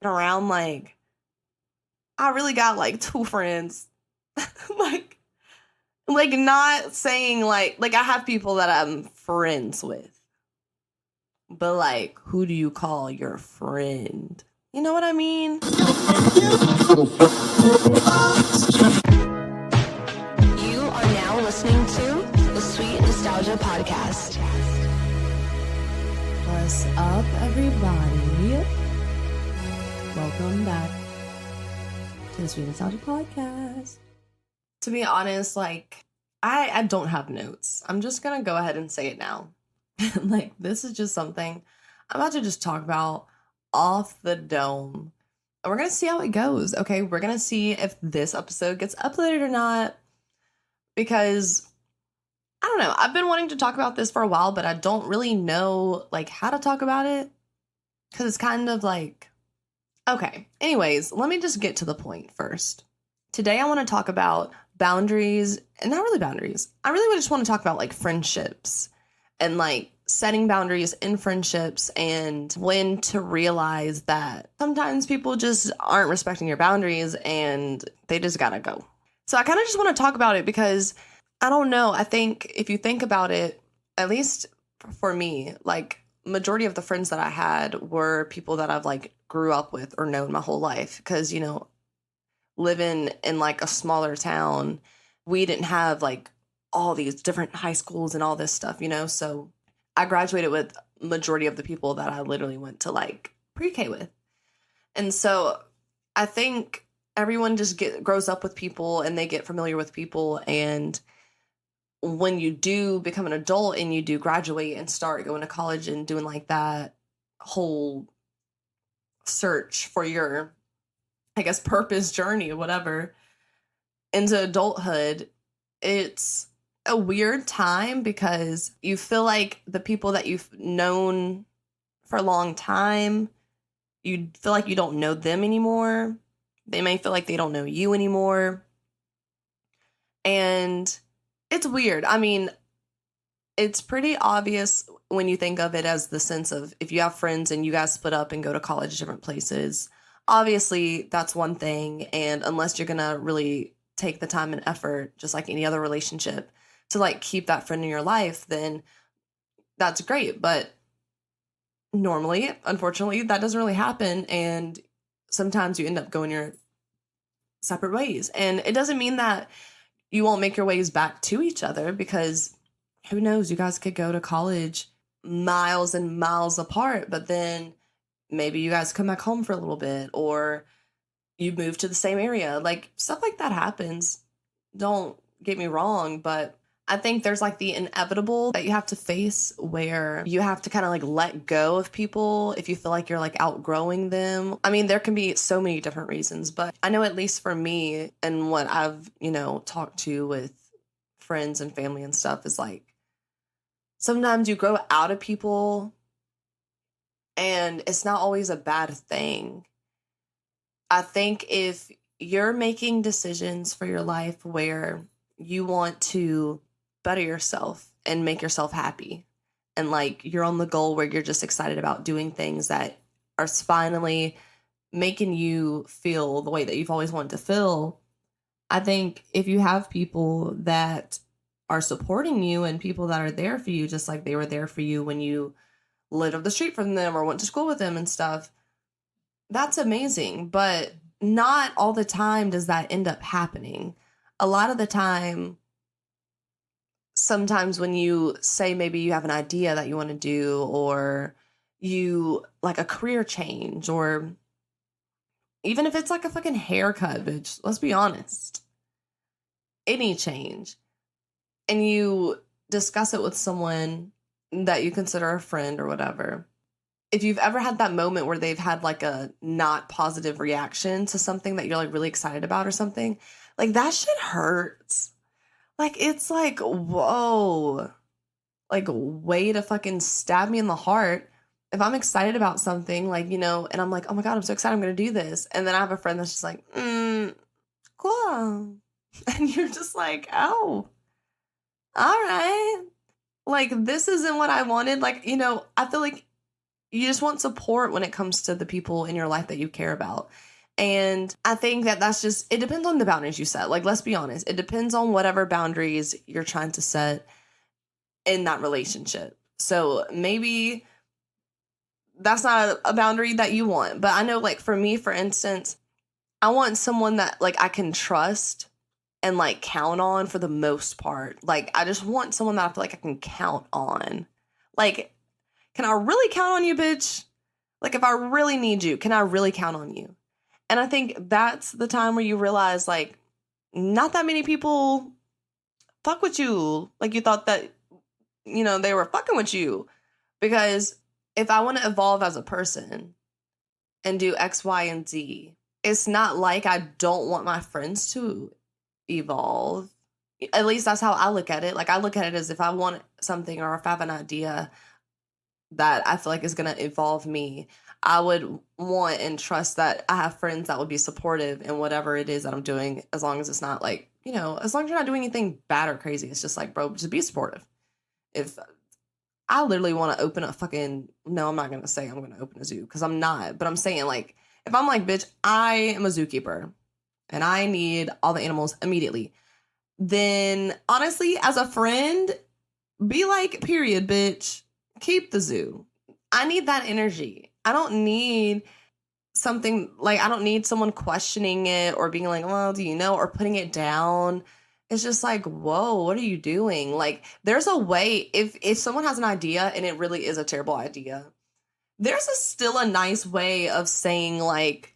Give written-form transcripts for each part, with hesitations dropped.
around, like, I really got, like, 2 friends. like, not saying, like, I have people that I'm friends with. But, like, who do you call your friend? You know what I mean? You are now listening to the Sweet Nostalgia Podcast. What's up, everybody? Welcome back to the Sweet Nostalgia Podcast. To be honest, like, I don't have notes. I'm just gonna go ahead and say it now. Like, this is just something I'm about to just talk about off the dome. And we're gonna see how it goes, okay? We're gonna see if this episode gets uploaded or not. Because I don't know. I've been wanting to talk about this for a while, but I don't really know, like, how to talk about it. Because it's kind of like, okay. Anyways, let me just get to the point first. Today I want to talk about boundaries, and not really boundaries. I really just want to talk about, like, friendships and, like, setting boundaries in friendships and when to realize that sometimes people just aren't respecting your boundaries and they just gotta go. So I kind of just want to talk about it because I don't know. I think if you think about it, at least for me, like, majority of the friends that I had were people that I've, like, grew up with or known my whole life. Because, you know, living in, like, a smaller town, we didn't have, like, all these different high schools and all this stuff, you know? So I graduated with majority of the people that I literally went to, like, pre-K with. And so I think everyone just grows up with people and they get familiar with people. And when you do become an adult and you do graduate and start going to college and doing, like, that whole search for your, I guess, purpose journey or whatever into adulthood, it's a weird time because you feel like the people that you've known for a long time, you feel like you don't know them anymore. They may feel like they don't know you anymore. And it's weird. I mean, it's pretty obvious when you think of it as the sense of if you have friends and you guys split up and go to college different places, obviously that's one thing. And unless you're going to really take the time and effort, just like any other relationship, to, like, keep that friend in your life, then that's great. But normally, unfortunately, that doesn't really happen. And sometimes you end up going your separate ways. And it doesn't mean that you won't make your ways back to each other, because who knows, you guys could go to college miles and miles apart, but then maybe you guys come back home for a little bit, or you move to the same area. Like, stuff like that happens. Don't get me wrong, but I think there's, like, the inevitable that you have to face where you have to kind of, like, let go of people if you feel like you're, like, outgrowing them. I mean, there can be so many different reasons, but I know, at least for me and what I've, you know, talked to with friends and family and stuff, is like, sometimes you grow out of people and it's not always a bad thing. I think if you're making decisions for your life where you want to better yourself and make yourself happy, and, like, you're on the goal where you're just excited about doing things that are finally making you feel the way that you've always wanted to feel, I think if you have people that are supporting you and people that are there for you, just like they were there for you when you lived up the street from them or went to school with them and stuff, that's amazing. But not all the time does that end up happening. A lot of the time, sometimes when you say maybe you have an idea that you want to do, or you, like, a career change, or even if it's like a fucking haircut, bitch, let's be honest, any change, and you discuss it with someone that you consider a friend or whatever, if you've ever had that moment where they've had, like, a not positive reaction to something that you're, like, really excited about or something, like, that shit hurts. Like, it's like, whoa, like, way to fucking stab me in the heart. If I'm excited about something, like, you know, and I'm like, oh my God, I'm so excited, I'm going to do this. And then I have a friend that's just like, cool. And you're just like, oh, all right. Like, this isn't what I wanted. Like, you know, I feel like You just want support when it comes to the people in your life that you care about. And I think that that's just, it depends on the boundaries you set. Like, let's be honest. It depends on whatever boundaries you're trying to set in that relationship. So maybe that's not a boundary that you want. But I know, like, for me, for instance, I want someone that, like, I can trust and, like, count on for the most part. Like, I just want someone that I feel like I can count on. Like, can I really count on you, bitch? Like, if I really need you, can I really count on you? And I think that's the time where you realize, like, not that many people fuck with you. Like, you thought that, you know, they were fucking with you. Because if I want to evolve as a person and do X, Y, and Z, it's not like I don't want my friends to evolve. At least that's how I look at it. Like, I look at it as if I want something or if I have an idea that I feel like is going to evolve me, I would want and trust that I have friends that would be supportive in whatever it is that I'm doing, as long as it's not like, you know, as long as you're not doing anything bad or crazy. It's just like, bro, just be supportive. If I literally want to open a fucking, no, I'm not going to say I'm going to open a zoo because I'm not, but I'm saying, like, if I'm like, bitch, I am a zookeeper and I need all the animals immediately, then honestly, as a friend, be like, period, bitch. Keep the zoo. I need that energy. I don't need something like, I don't need someone questioning it or being like, well, do you know, or putting it down. It's just like, whoa, what are you doing? Like, there's a way, if someone has an idea and it really is a terrible idea, there's still a nice way of saying, like,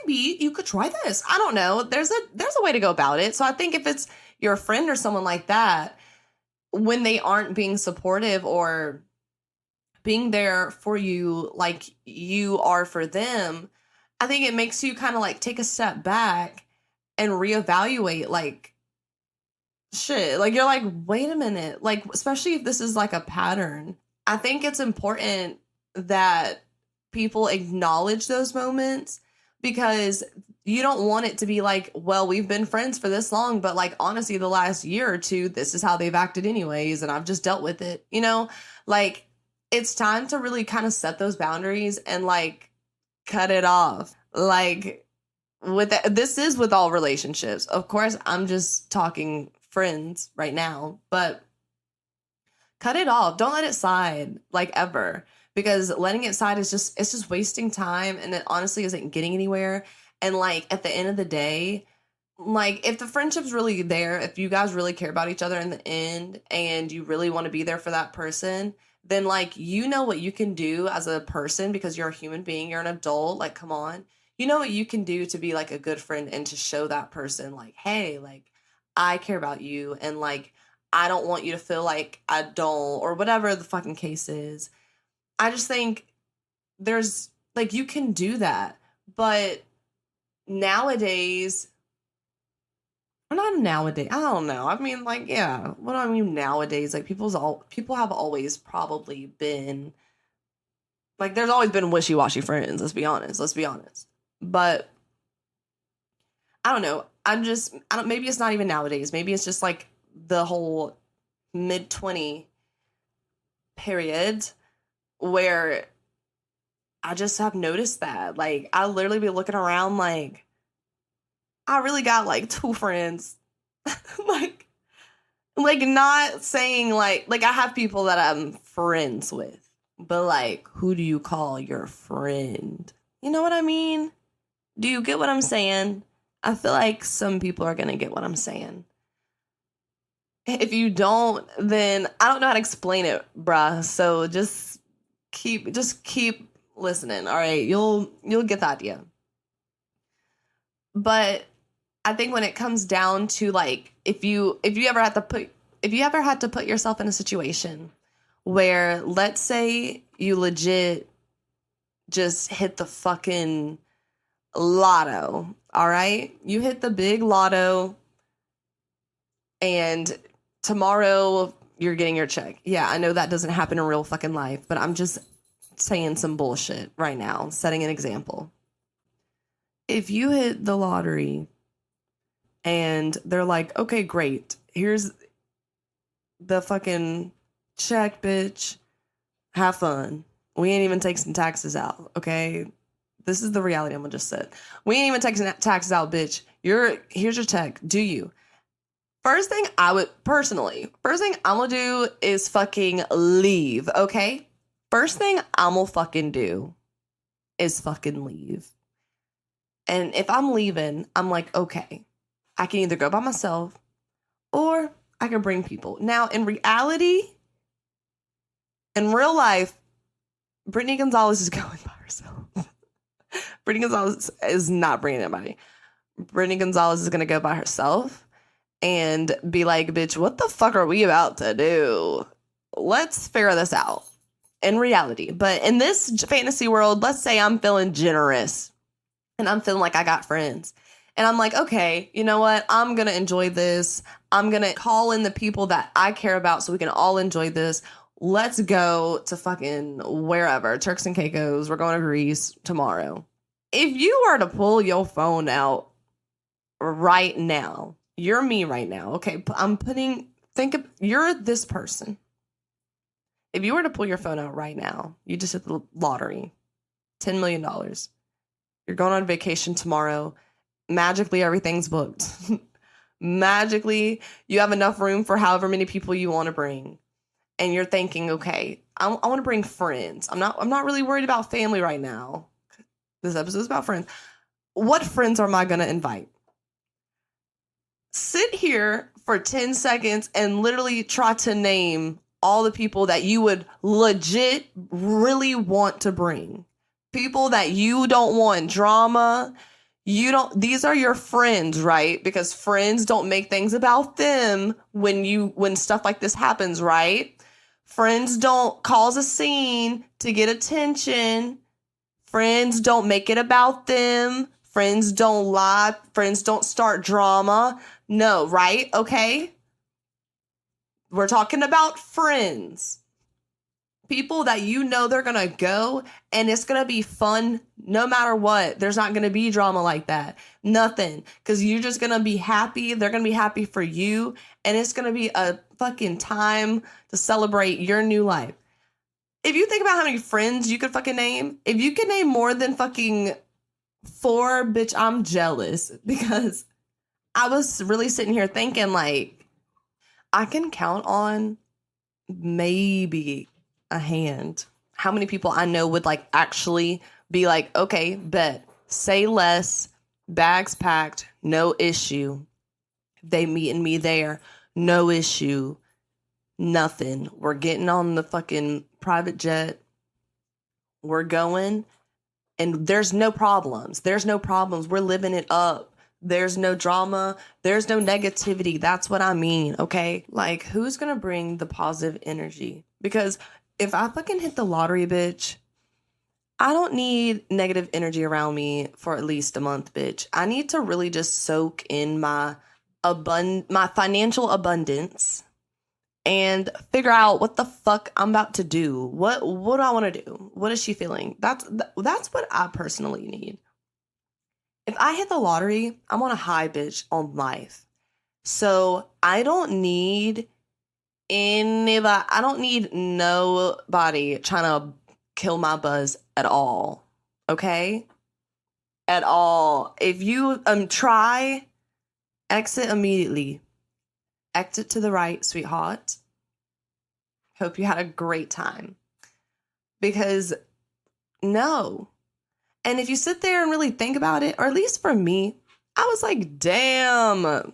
maybe you could try this. I don't know. There's a way to go about it. So I think if it's your friend or someone like that, when they aren't being supportive or being there for you like you are for them, I think it makes you kind of like take a step back and reevaluate, like, shit. Like, you're like, wait a minute. Like, especially if this is like a pattern, I think it's important that people acknowledge those moments, because you don't want it to be like, well, we've been friends for this long, but like, honestly, the last year or two, this is how they've acted anyways, and I've just dealt with it, you know? Like, it's time to really kind of set those boundaries and, like, cut it off. Like, with that, this is with all relationships. Of course, I'm just talking friends right now, but cut it off. Don't let it slide, like, ever. Because letting it slide is just, it's just wasting time, and it honestly isn't getting anywhere. And, like, at the end of the day, like, if the friendship's really there, if you guys really care about each other in the end and you really want to be there for that person, then, like, you know what you can do as a person, because you're a human being, you're an adult, like, come on. You know what you can do to be, like, a good friend and to show that person, like, hey, like, I care about you, and, like, I don't want you to feel like I don't, or whatever the fucking case is. I just think there's, like, you can do that, but nowadays, or not nowadays, I don't know. I mean, like, yeah, what do I mean nowadays? Like, people have always probably been, like, there's always been wishy-washy friends, let's be honest. But I don't know. Maybe it's not even nowadays. Maybe it's just like the whole mid-20 period where I just have noticed that. Like, I literally be looking around like, I really got like 2 friends. like not saying like I have people that I'm friends with, but like, who do you call your friend? You know what I mean? Do you get what I'm saying? I feel like some people are going to get what I'm saying. If you don't, then I don't know how to explain it, bruh. So just keep listening. All right, you'll get the idea. But I think when it comes down to, like, if you ever had to put yourself in a situation where, let's say, you legit just hit the fucking lotto, all right? You hit the big lotto and tomorrow you're getting your check. Yeah, I know that doesn't happen in real fucking life, but I'm just saying some bullshit right now, setting an example. If you hit the lottery and they're like, okay, great, here's the fucking check, bitch, have fun. We ain't even taking taxes out, okay? This is the reality I'm gonna just say. We ain't even taking taxes out, bitch. Here's your check. Do you? First thing I'm gonna do is fucking leave, okay? First thing I'm gonna fucking do is fucking leave. And if I'm leaving, I'm like, okay, I can either go by myself or I can bring people. Now, in reality, in real life, Brittany Gonzalez is going by herself. Brittany Gonzalez is not bringing anybody. Brittany Gonzalez is going to go by herself and be like, bitch, what the fuck are we about to do? Let's figure this out in reality. But in this fantasy world, let's say I'm feeling generous and I'm feeling like I got friends. And I'm like, okay, you know what? I'm going to enjoy this. I'm going to call in the people that I care about so we can all enjoy this. Let's go to fucking wherever, Turks and Caicos. We're going to Greece tomorrow. If you were to pull your phone out right now, you're me right now. Okay, you're this person. If you were to pull your phone out right now, you just hit the lottery, $10 million. You're going on vacation tomorrow. Magically, everything's booked. Magically, you have enough room for however many people you want to bring. And you're thinking, okay, I want to bring friends. I'm not really worried about family right now. This episode is about friends. What friends am I going to invite? Sit here for 10 seconds and literally try to name all the people that you would legit really want to bring. People that you don't want drama. These are your friends, right? Because friends don't make things about them when stuff like this happens, right? Friends don't cause a scene to get attention. Friends don't make it about them. Friends don't lie. Friends don't start drama. No, right? Okay? We're talking about friends. People that you know they're going to go and it's going to be fun no matter what. There's not going to be drama like that. Nothing. Because you're just going to be happy. They're going to be happy for you. And it's going to be a fucking time to celebrate your new life. If you think about how many friends you could fucking name, if you could name more than fucking 4, bitch, I'm jealous. Because I was really sitting here thinking, like, I can count on maybe a hand how many people I know would like actually be like, okay, bet, say less, bags packed, no issue. They meeting me there, no issue, nothing. We're getting on the fucking private jet. We're going and there's no problems. There's no problems. We're living it up. There's no drama. There's no negativity. That's what I mean, okay? Like, who's going to bring the positive energy? Because if I fucking hit the lottery, bitch, I don't need negative energy around me for at least a month, bitch. I need to really just soak in my financial abundance and figure out what the fuck I'm about to do. What do I want to do? What is she feeling? That's what I personally need. If I hit the lottery, I'm on a high, bitch, on life. So I don't need anybody. I don't need nobody trying to kill my buzz at all. Okay? At all. If you try, exit immediately. Exit to the right, sweetheart. Hope you had a great time. Because no. And if you sit there and really think about it, or at least for me, I was like, damn,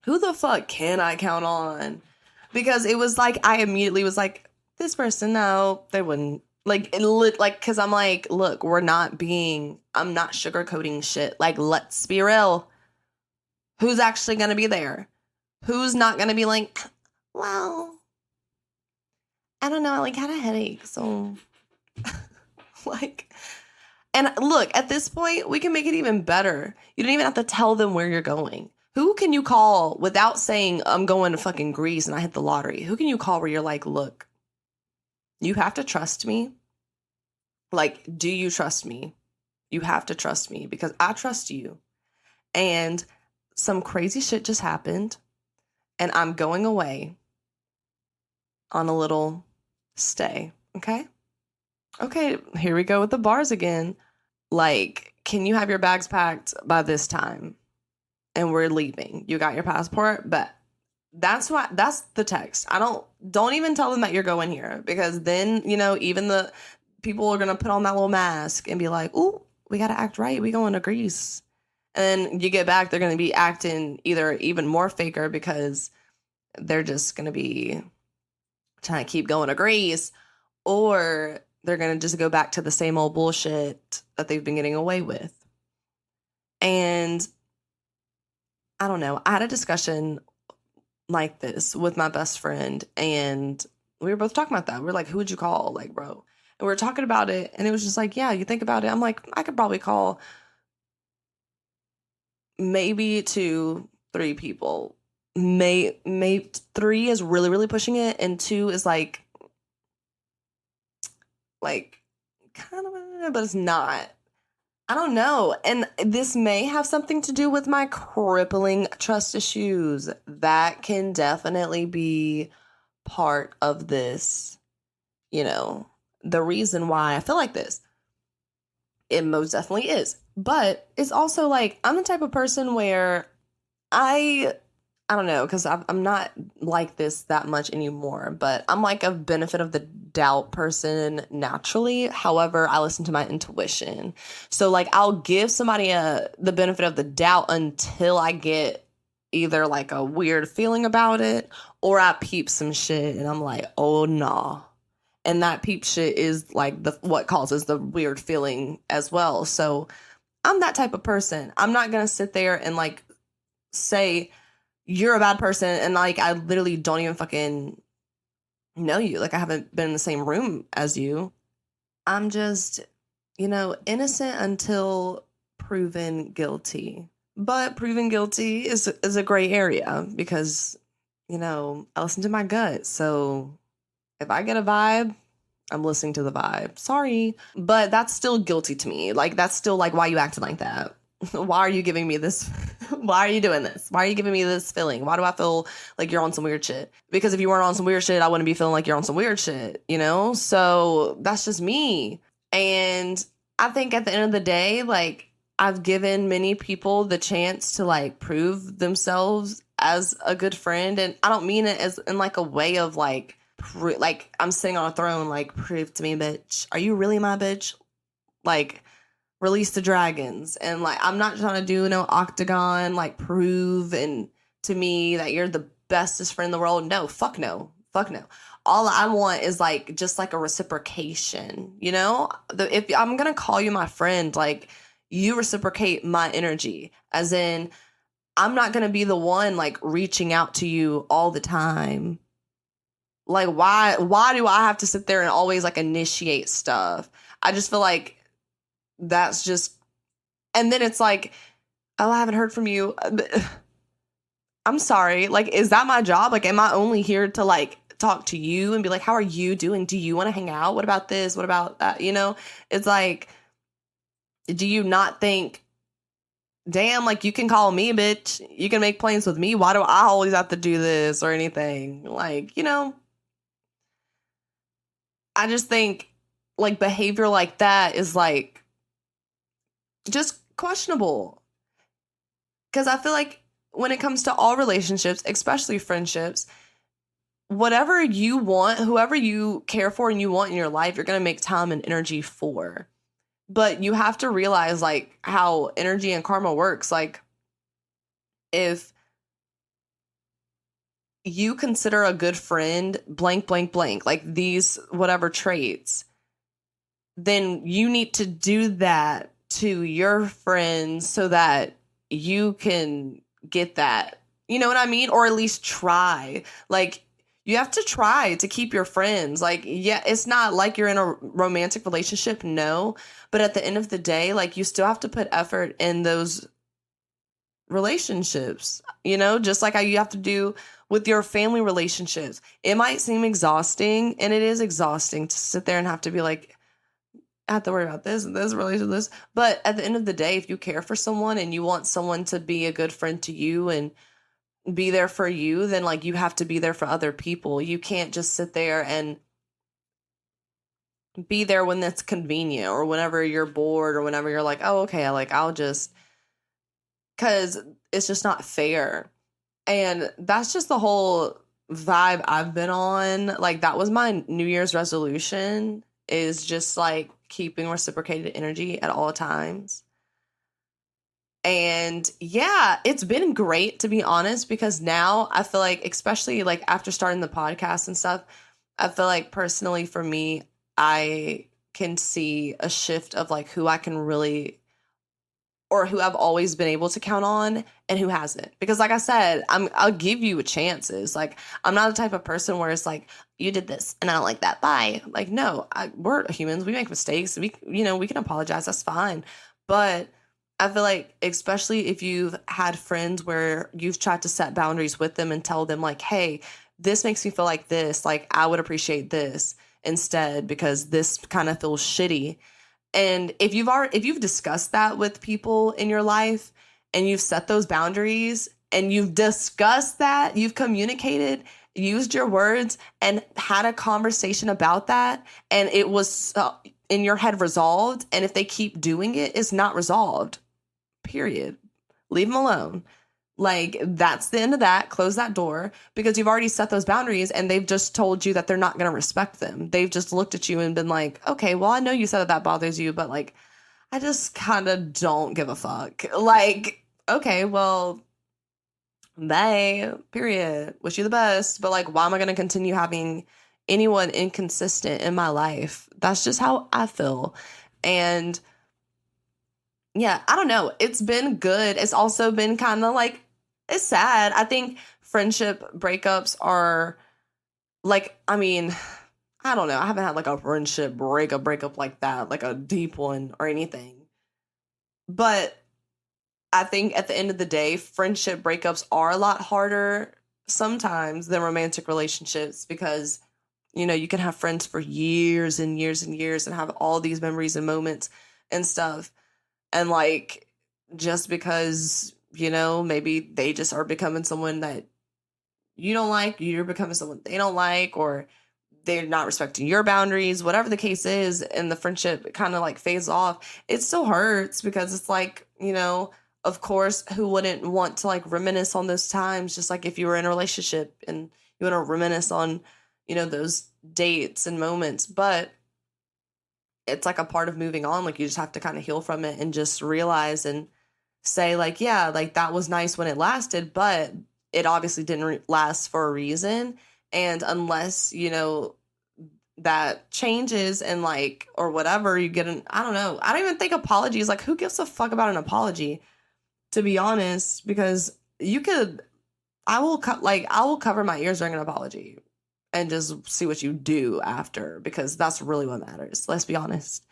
who the fuck can I count on? Because it was like, I immediately was like, this person, no, they wouldn't. Like, because I'm like, look, I'm not sugarcoating shit. Like, let's be real. Who's actually going to be there? Who's not going to be like, well, I don't know, I like had a headache, so like... And look, at this point, we can make it even better. You don't even have to tell them where you're going. Who can you call without saying, I'm going to fucking Greece and I hit the lottery? Who can you call where you're like, look, you have to trust me. Like, do you trust me? You have to trust me because I trust you. And some crazy shit just happened. And I'm going away on a little stay. Okay? Okay, here we go with the bars again. Like, can you have your bags packed by this time? And we're leaving. You got your passport, but that's the text. I don't even tell them that you're going here, because then, even the people are gonna put on that little mask and be like, "Ooh, we gotta act right. We going to Greece." And then you get back, they're gonna be acting either even more faker because they're just gonna be trying to keep going to Greece, or they're gonna just go back to the same old bullshit that they've been getting away with. And I don't know. I had a discussion like this with my best friend, and we were both talking about that. We are like, who would you call? Like, bro. And we were talking about it, and it was just like, yeah, you think about it. I'm like, I could probably call maybe 2, 3 people. Maybe 3 is really, really pushing it, and 2 is like kind of, but it's not. I don't know. And this may have something to do with my crippling trust issues. That can definitely be part of this, the reason why I feel like this. It most definitely is. But it's also like, I'm the type of person where I don't know, because I'm not like this that much anymore, but I'm like a benefit of the doubt person naturally. However, I listen to my intuition. So like, I'll give somebody the benefit of the doubt until I get either like a weird feeling about it, or I peep some shit and I'm like, oh nah. And that peep shit is like what causes the weird feeling as well. So I'm that type of person. I'm not gonna sit there and like say you're a bad person and like I literally don't even fucking know you. Like, I haven't been in the same room as you. I'm just, innocent until proven guilty. But proven guilty is a gray area because, I listen to my gut. So if I get a vibe, I'm listening to the vibe. Sorry. But that's still guilty to me. Like, that's still like, why you acting like that? Why are you giving me this? Why are you doing this? Why are you giving me this feeling? Why do I feel like you're on some weird shit? Because if you weren't on some weird shit, I wouldn't be feeling like you're on some weird shit, So that's just me. And I think at the end of the day, like, I've given many people the chance to like prove themselves as a good friend. And I don't mean it as in like a way of like, like I'm sitting on a throne, like, prove to me, bitch. Are you really my bitch? Like, release the dragons. And like, I'm not trying to do no octagon, like, prove and to me that you're the bestest friend in the world. No, fuck no. Fuck no. All I want is like just like a reciprocation, if I'm gonna call you my friend, like, you reciprocate my energy, as in I'm not gonna be the one like reaching out to you all the time. Like, why do I have to sit there and always like initiate stuff? I just feel like that's just, and then it's like, oh, I haven't heard from you. I'm sorry. Like, is that my job? Like, am I only here to like talk to you and be like, how are you doing? Do you want to hang out? What about this? What about that? It's like, do you not think, damn, like, you can call me, bitch. You can make plans with me. Why do I always have to do this or anything? Like, I just think like behavior like that is like just questionable. Because I feel like when it comes to all relationships, especially friendships, whatever you want, whoever you care for and you want in your life, you're going to make time and energy for. But you have to realize like how energy and karma works. Like, if you consider a good friend blank, blank, blank, like these whatever traits, then you need to do that to your friends so that you can get that. You know what I mean? Or at least try. Like, you have to try to keep your friends. Like, yeah, it's not like you're in a romantic relationship, no. But at the end of the day, like, you still have to put effort in those relationships, just like how you have to do with your family relationships. It might seem exhausting, and it is exhausting to sit there and have to be like, I have to worry about this and this relationship, this. But at the end of the day, if you care for someone and you want someone to be a good friend to you and be there for you, then like, you have to be there for other people. You can't just sit there and be there when it's convenient or whenever you're bored or whenever you're like, oh, okay, like I'll just, because it's just not fair. And that's just the whole vibe I've been on. Like, that was my New Year's resolution, is just like keeping reciprocated energy at all times. And yeah, it's been great, to be honest, because now I feel like, especially like after starting the podcast and stuff, I feel like personally for me, I can see a shift of like who I can really, or who I've always been able to count on and who hasn't. Because like I said, I'll give you chances. Like, I'm not the type of person where it's like, you did this and I don't like that, bye. Like, no, we're humans. We make mistakes. We can apologize. That's fine. But I feel like, especially if you've had friends where you've tried to set boundaries with them and tell them like, hey, this makes me feel like this. Like, I would appreciate this instead because this kind of feels shitty. And if you've discussed that with people in your life and you've set those boundaries and you've discussed that, you've communicated, used your words and had a conversation about that, and it was in your head resolved, and if they keep doing it, it's not resolved. Period. Leave them alone. Like, that's the end of that. Close that door, because you've already set those boundaries and they've just told you that they're not going to respect them. They've just looked at you and been like, okay, well, I know you said that bothers you, but like, I just kind of don't give a fuck. Like, okay, well, bye, period. Wish you the best. But like, why am I going to continue having anyone inconsistent in my life? That's just how I feel. And yeah, I don't know. It's been good. It's also been kind of like, it's sad. I think friendship breakups are like, I mean, I don't know. I haven't had like a friendship breakup like that, like a deep one or anything. But I think at the end of the day, friendship breakups are a lot harder sometimes than romantic relationships, because, you know, you can have friends for years and years and years and have all these memories and moments and stuff. And like, just because, you know, maybe they just are becoming someone that you don't like, you're becoming someone they don't like, or they're not respecting your boundaries, whatever the case is, and the friendship kind of like fades off, it still hurts, because it's like, you know, of course, who wouldn't want to like reminisce on those times? Just like if you were in a relationship and you want to reminisce on, you know, those dates and moments. But it's like a part of moving on. Like, you just have to kind of heal from it and just realize and say like, yeah, like that was nice when it lasted, but it obviously didn't last for a reason. And unless, you know, that changes and like, or whatever, you get I don't know. I don't even think apologies, like, who gives a fuck about an apology, to be honest? Because I will cover my ears during an apology and just see what you do after, because that's really what matters. Let's be honest.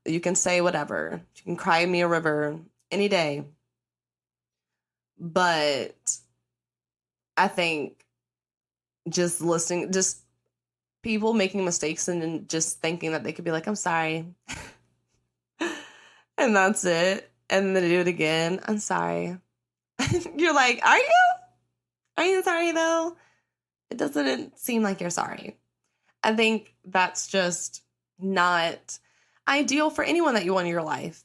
You can say whatever. You can cry me a river any day. But I think just people making mistakes and then just thinking that they could be like, I'm sorry. And that's it. And then they do it again. I'm sorry. You're like, are you? Are you sorry though? It doesn't seem like you're sorry. I think that's just not ideal for anyone that you want in your life.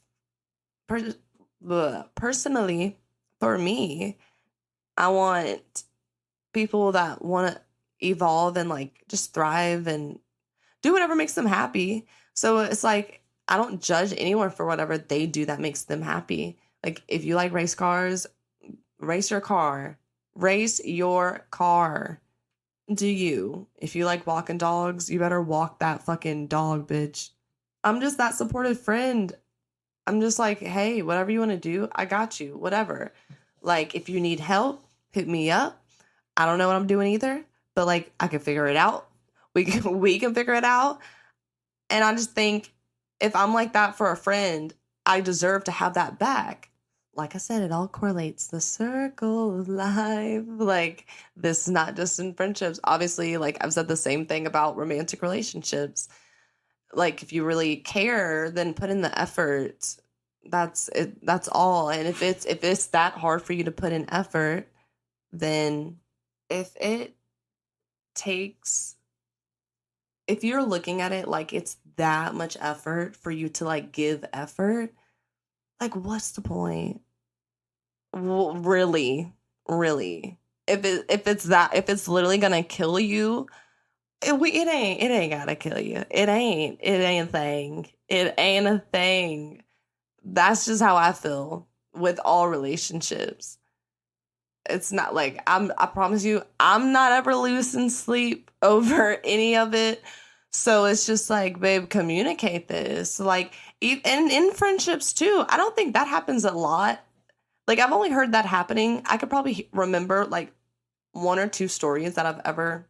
Personally, for me, I want people that want to evolve and like just thrive and do whatever makes them happy. So it's like, I don't judge anyone for whatever they do that makes them happy. Like, if you like race cars, race your car. Race your car. Do you? If you like walking dogs, you better walk that fucking dog, bitch. I'm just that supportive friend. I'm just like, hey, whatever you want to do, I got you. Whatever. Like, if you need help, hit me up. I don't know what I'm doing either, but like, I can figure it out. We can figure it out. And I just think, if I'm like that for a friend, I deserve to have that back. Like I said, it all correlates. The circle of life. Like, this is not just in friendships. Obviously, like, I've said the same thing about romantic relationships. Like, if you really care, then put in the effort. That's it. That's all. And if it's that hard for you to put in effort, then if it takes if you're looking at it like it's that much effort for you to like give effort, like what's the point? Really, really. If it's literally gonna kill you, it ain't gotta kill you. It ain't a thing. It ain't a thing. That's just how I feel with all relationships. It's not like I promise you, I'm not ever losing sleep over any of it. So it's just like, babe, communicate this. Like, and in friendships too. I don't think that happens a lot. Like, I've only heard that happening. I could probably remember like one or two stories that I've ever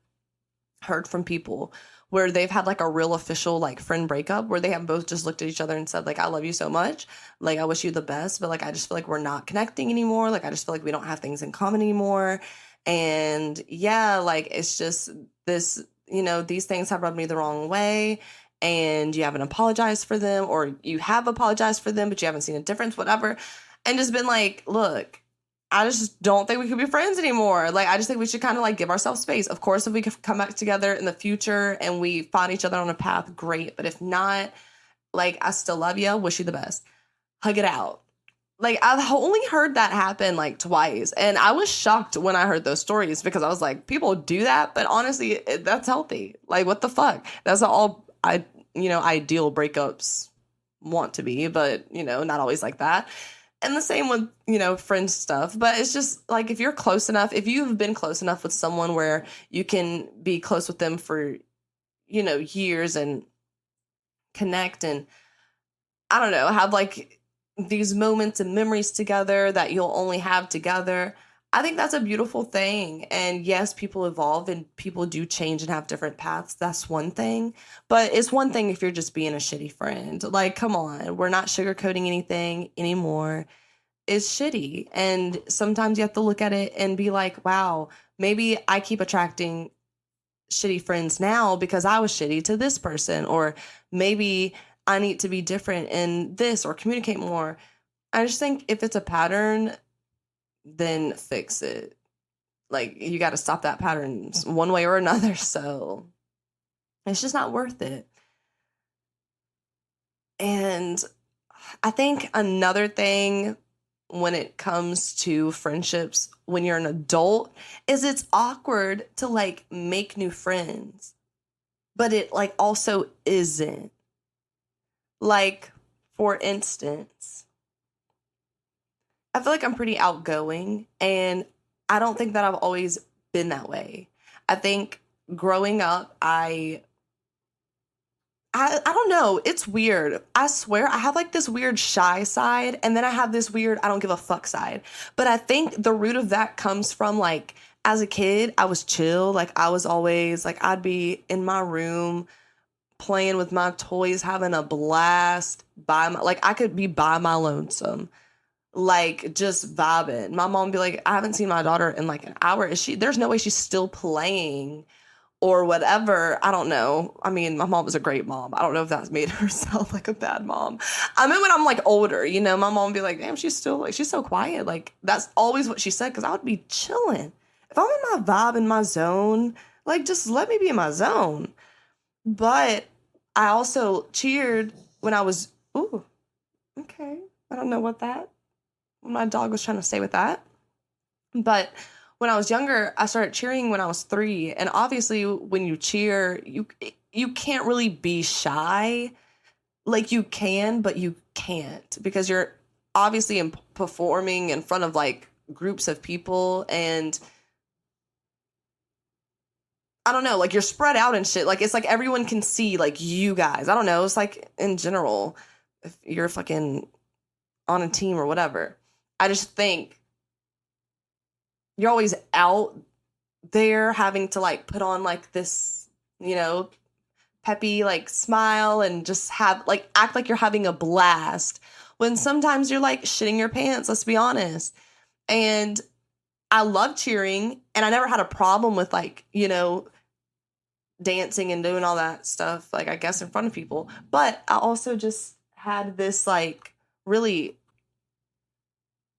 heard from people where they've had like a real official like friend breakup where they have both just looked at each other and said like, I love you so much, like I wish you the best, but like I just feel like we're not connecting anymore, like I just feel like we don't have things in common anymore. And yeah, like it's just this, you know, these things have rubbed me the wrong way, and you haven't apologized for them, or you have apologized for them but you haven't seen a difference, whatever. And just been like, look, I just don't think we could be friends anymore. Like, I just think we should kind of like give ourselves space. Of course, if we could come back together in the future and we find each other on a path, great. But if not, like, I still love you. Wish you the best. Hug it out. Like, I've only heard that happen like twice. And I was shocked when I heard those stories because I was like, people do that. But honestly, that's healthy. Like, what the fuck? That's all ideal breakups want to be. But, you know, not always like that. And the same with, you know, friend stuff. But it's just like, if you're close enough, if you've been close enough with someone where you can be close with them for, you know, years and connect and, I don't know, have like these moments and memories together that you'll only have together, I think that's a beautiful thing. And yes, people evolve and people do change and have different paths. That's one thing. But it's one thing if you're just being a shitty friend. Like, come on, we're not sugarcoating anything anymore. It's shitty. And sometimes you have to look at it and be like, wow, maybe I keep attracting shitty friends now because I was shitty to this person. Or maybe I need to be different in this or communicate more. I just think if it's a pattern, then fix it. Like, you got to stop that pattern one way or another. So it's just not worth it. And I think another thing when it comes to friendships when you're an adult is it's awkward to like make new friends, but it like also isn't. Like, for instance, I feel like I'm pretty outgoing, and I don't think that I've always been that way. I think growing up, I don't know. It's weird. I swear I have like this weird shy side, and then I have this weird I don't give a fuck side. But I think the root of that comes from like, as a kid, I was chill. Like, I was always like, I'd be in my room playing with my toys, having a blast like I could be by my lonesome, like just vibing. My mom would be like, I haven't seen my daughter in like an hour. There's no way she's still playing or whatever. I don't know. I mean, my mom was a great mom. I don't know if that's made her sound like a bad mom. I mean, when I'm like older, you know, my mom would be like, damn, she's so quiet. Like, that's always what she said, because I would be chilling. If I'm in my vibe, in my zone, like, just let me be in my zone. But I also cheered when I was, ooh, okay. I don't know what my dog was trying to say with that. But when I was younger, I started cheering when I was 3. And obviously when you cheer, you can't really be shy. Like, you can, but you can't, because you're obviously performing in front of like groups of people, and I don't know, like, you're spread out and shit. Like, it's like everyone can see like you guys. I don't know. It's like in general, if you're fucking on a team or whatever, I just think you're always out there having to like put on like this, you know, peppy like smile and just have like act like you're having a blast, when sometimes you're like shitting your pants, let's be honest. And I love cheering, and I never had a problem with like, you know, dancing and doing all that stuff, like I guess in front of people. But I also just had this like really,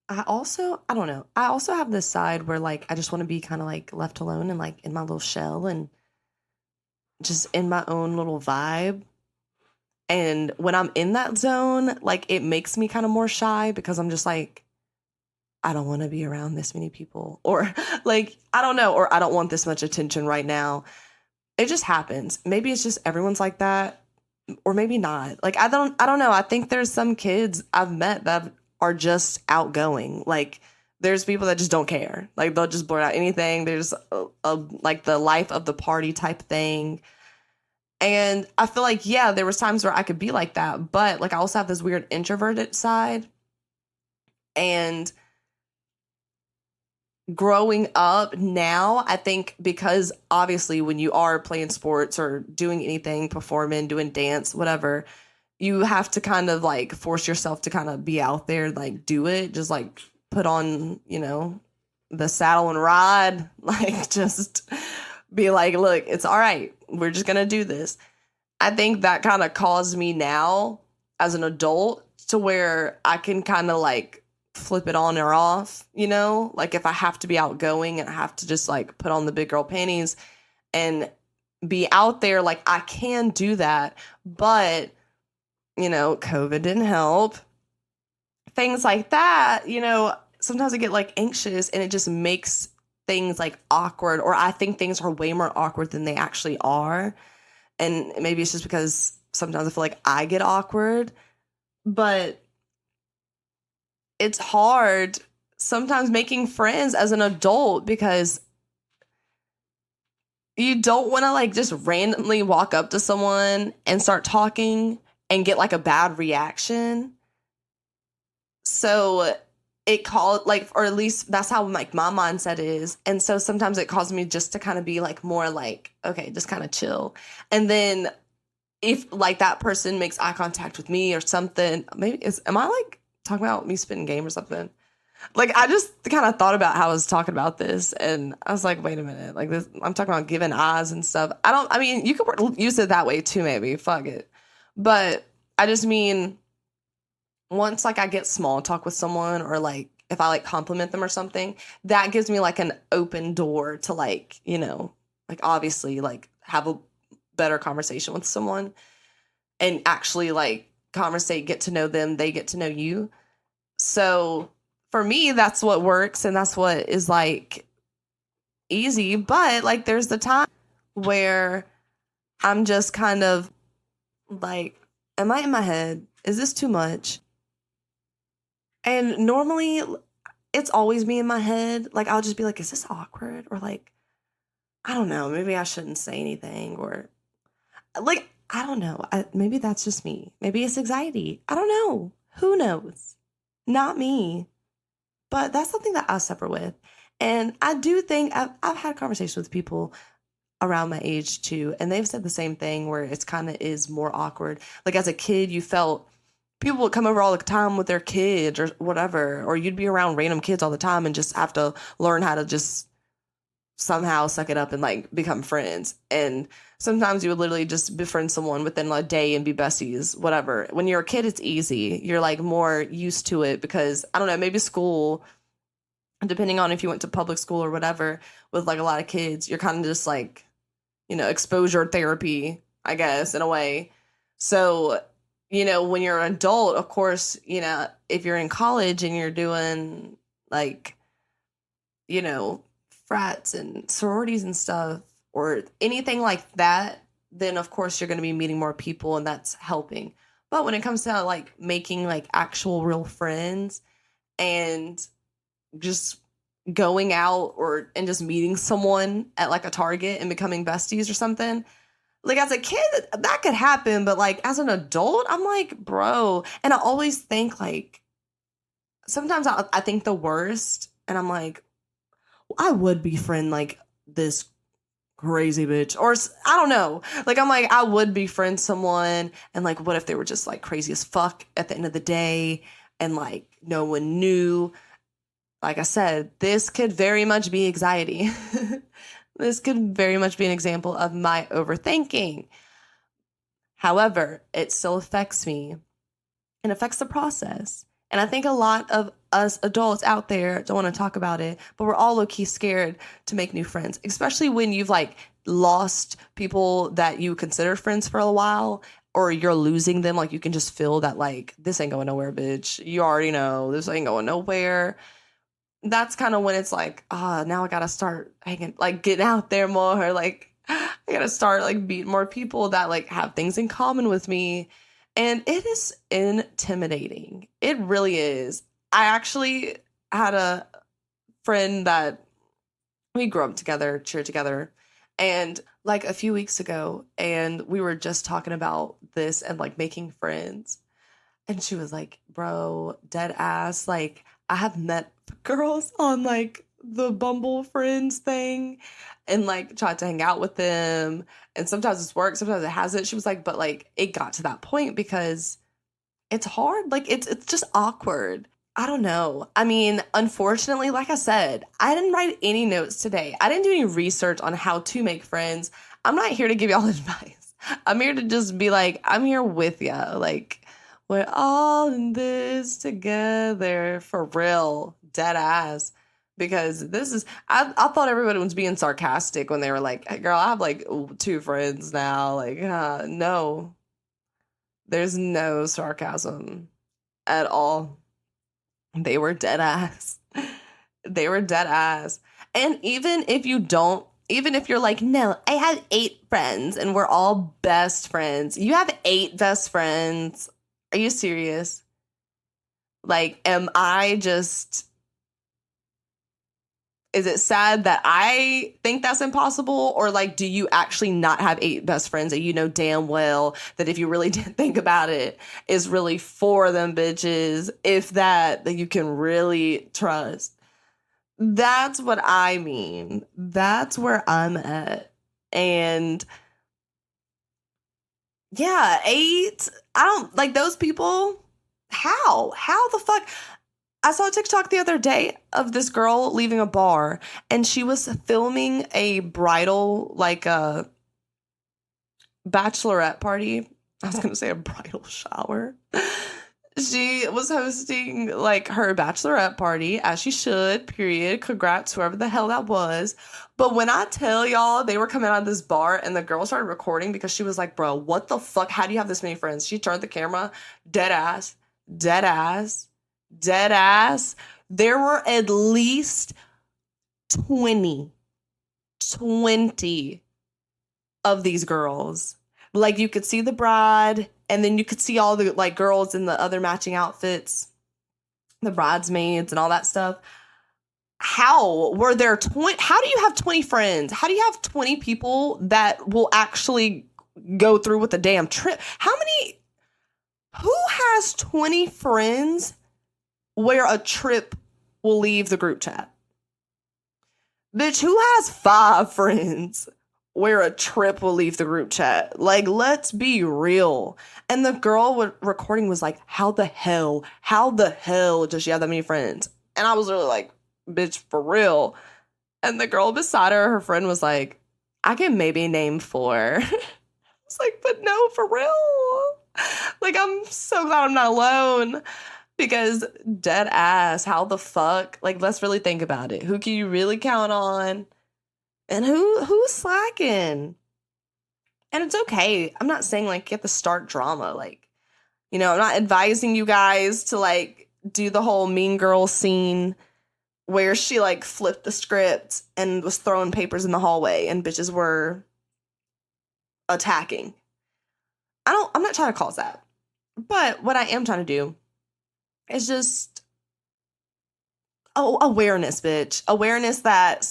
I don't know. I also have this side where like I just want to be kind of like left alone and like in my little shell and just in my own little vibe. And when I'm in that zone, like it makes me kind of more shy because I'm just like, I don't want to be around this many people, or like, I don't know, or I don't want this much attention right now. It just happens. Maybe it's just everyone's like that, or maybe not. Like, I don't know. I think there's some kids I've met that are just outgoing. Like, there's people that just don't care. Like, they'll just blurt out anything. There's like the life of the party type thing. And I feel like, yeah, there was times where I could be like that, but like I also have this weird introverted side. And growing up now, I think because obviously when you are playing sports or doing anything, performing, doing dance, whatever, you have to kind of like force yourself to kind of be out there, like do it, just like put on, the saddle and ride, like just be like, look, it's all right. We're just going to do this. I think that kind of caused me now as an adult to where I can kind of like flip it on or off, like if I have to be outgoing and I have to just like put on the big girl panties and be out there, like I can do that. But, COVID didn't help. Things like that, sometimes I get like anxious and it just makes things like awkward, or I think things are way more awkward than they actually are. And maybe it's just because sometimes I feel like I get awkward, but it's hard sometimes making friends as an adult because you don't want to like just randomly walk up to someone and start talking and get like a bad reaction. So it called like, or at least that's how like my mindset is. And so sometimes it caused me just to kind of be like more like, okay, just kind of chill. And then if like that person makes eye contact with me or something, am I like talking about me spitting game or something? Like I just kind of thought about how I was talking about this and I was like, wait a minute, like this, I'm talking about giving eyes and stuff. You could use it that way too, maybe, fuck it. But I just mean, once like I get small talk with someone or like if I like compliment them or something, that gives me like an open door to like, like obviously like have a better conversation with someone and actually like conversate, get to know them, they get to know you. So for me, that's what works and that's what is like easy. But like there's the time where I'm just kind of like, am I in my head? Is this too much? And normally it's always me in my head. Like I'll just be like, is this awkward? Or like, I don't know, maybe I shouldn't say anything, or like, I don't know. Maybe that's just me. Maybe it's anxiety. I don't know. Who knows? Not me. But that's something that I suffer with. And I do think I've had conversations with people around my age too, and they've said the same thing where it's kind of is more awkward. Like as a kid, you felt people would come over all the time with their kids or whatever, or you'd be around random kids all the time and just have to learn how to just somehow suck it up and like become friends. And sometimes you would literally just befriend someone within a day and be besties, whatever. When you're a kid, it's easy. You're like more used to it because I don't know, maybe school, depending on if you went to public school or whatever, with like a lot of kids, you're kind of just like, exposure therapy, I guess, in a way. So, when you're an adult, of course, if you're in college and you're doing like, frats and sororities and stuff or anything like that, then of course you're going to be meeting more people and that's helping. But when it comes to like making like actual real friends and just going out and just meeting someone at like a Target and becoming besties or something, like as a kid that could happen, but like as an adult I'm like, bro. And I always think like sometimes I think the worst and I'm like, I would befriend like this crazy bitch, or I don't know. Like I'm like, I would befriend someone, and like, what if they were just like crazy as fuck at the end of the day, and like no one knew? Like I said, this could very much be anxiety. This could very much be an example of my overthinking. However, it still affects me and affects the process. And I think a lot of us adults out there don't want to talk about it, but we're all low-key scared to make new friends, especially when you've like lost people that you considered friends for a while, or you're losing them. Like you can just feel that like, this ain't going nowhere, bitch. You already know this ain't going nowhere. That's kind of when it's like, now I gotta start hanging, like getting out there more. Like I gotta start like meeting more people that like have things in common with me. And it is intimidating. It really is. I actually had a friend that we grew up together, cheered together, and like a few weeks ago, and we were just talking about this and like making friends. And she was like, bro, dead ass, like I have met girls on like the Bumble Friends thing and like tried to hang out with them. And sometimes it's worked, sometimes it hasn't. She was like, but like it got to that point because it's hard. Like it's just awkward. I don't know. I mean, unfortunately, like I said, I didn't write any notes today. I didn't do any research on how to make friends. I'm not here to give y'all advice. I'm here to just be like, I'm here with you. Like, we're all in this together for real, dead ass. Because this is, I thought everybody was being sarcastic when they were like, hey, girl, I have like 2 friends now. Like, no, there's no sarcasm at all. They were dead ass. They were dead ass. And even if you don't, even if you're like, no, I have 8 friends and we're all best friends. You have 8 best friends. Are you serious? Like, is it sad that I think that's impossible? Or like, do you actually not have 8 best friends that you know damn well that if you really did think about it, is really 4 of them bitches, if that you can really trust? That's what I mean. That's where I'm at. And yeah, 8, I don't like those people. How the fuck? I saw a TikTok the other day of this girl leaving a bar, and she was filming a bridal, like a bachelorette party. I was going to say a bridal shower. She was hosting like her bachelorette party, as she should, period. Congrats, whoever the hell that was. But when I tell y'all, they were coming out of this bar and the girl started recording because she was like, bro, what the fuck? How do you have this many friends? She turned the camera, dead ass, dead ass, dead ass. There were at least 20 of these girls. Like you could see the bride, and then you could see all the like girls in the other matching outfits, the bridesmaids and all that stuff. How were there 20? How do you have 20 friends? How do you have 20 people that will actually go through with the damn trip? Who has 20 friends where a trip will leave the group chat? Bitch, who has 5 friends where a trip will leave the group chat? Like, let's be real. And the girl recording was like, how the hell does she have that many friends? And I was really like, bitch, for real. And the girl beside her friend was like, I can maybe name 4. I was like, but no, for real. Like, I'm so glad I'm not alone. Because dead ass, how the fuck? Like, let's really think about it. Who can you really count on? And who's slacking? And it's okay. I'm not saying like you have to start drama. Like, I'm not advising you guys to like do the whole Mean Girl scene where she like flipped the script and was throwing papers in the hallway and bitches were attacking. I'm not trying to cause that. But what I am trying to do is just awareness, bitch. Awareness that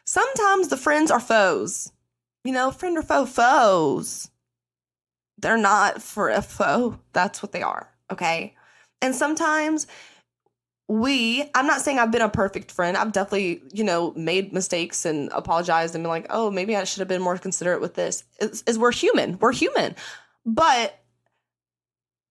sometimes the friends are foes. Friend or foes. They're not for a foe. That's what they are, okay? And sometimes I'm not saying I've been a perfect friend. I've definitely, made mistakes and apologized and been like, oh, maybe I should have been more considerate with this. We're human. We're human. But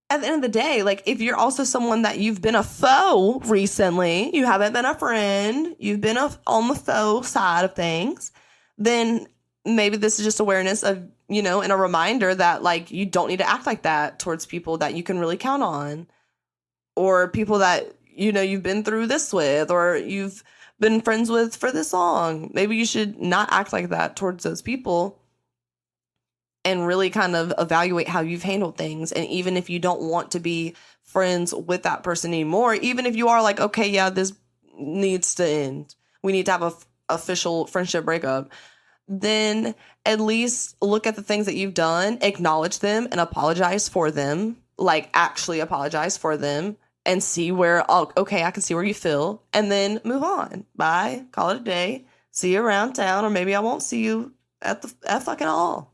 at the end of the day, like, if you're also someone that you've been a foe recently, you haven't been a friend, you've been on the foe side of things, then maybe this is just awareness of, and a reminder that, like, you don't need to act like that towards people that you can really count on. or people that, you know, you've been through this with, or you've been friends with for this long. Maybe you should not act like that towards those people and really kind of evaluate how you've handled things. And even if you don't want to be friends with that person anymore, even if you are like, okay, yeah, this needs to end, we need to have a official friendship breakup, then at least look at the things that you've done, acknowledge them, and apologize for them. Like, actually apologize for them and see where, oh, okay, I can see where you feel, and then move on. Bye. Call it a day. See you around town, or maybe I won't see you at fucking all.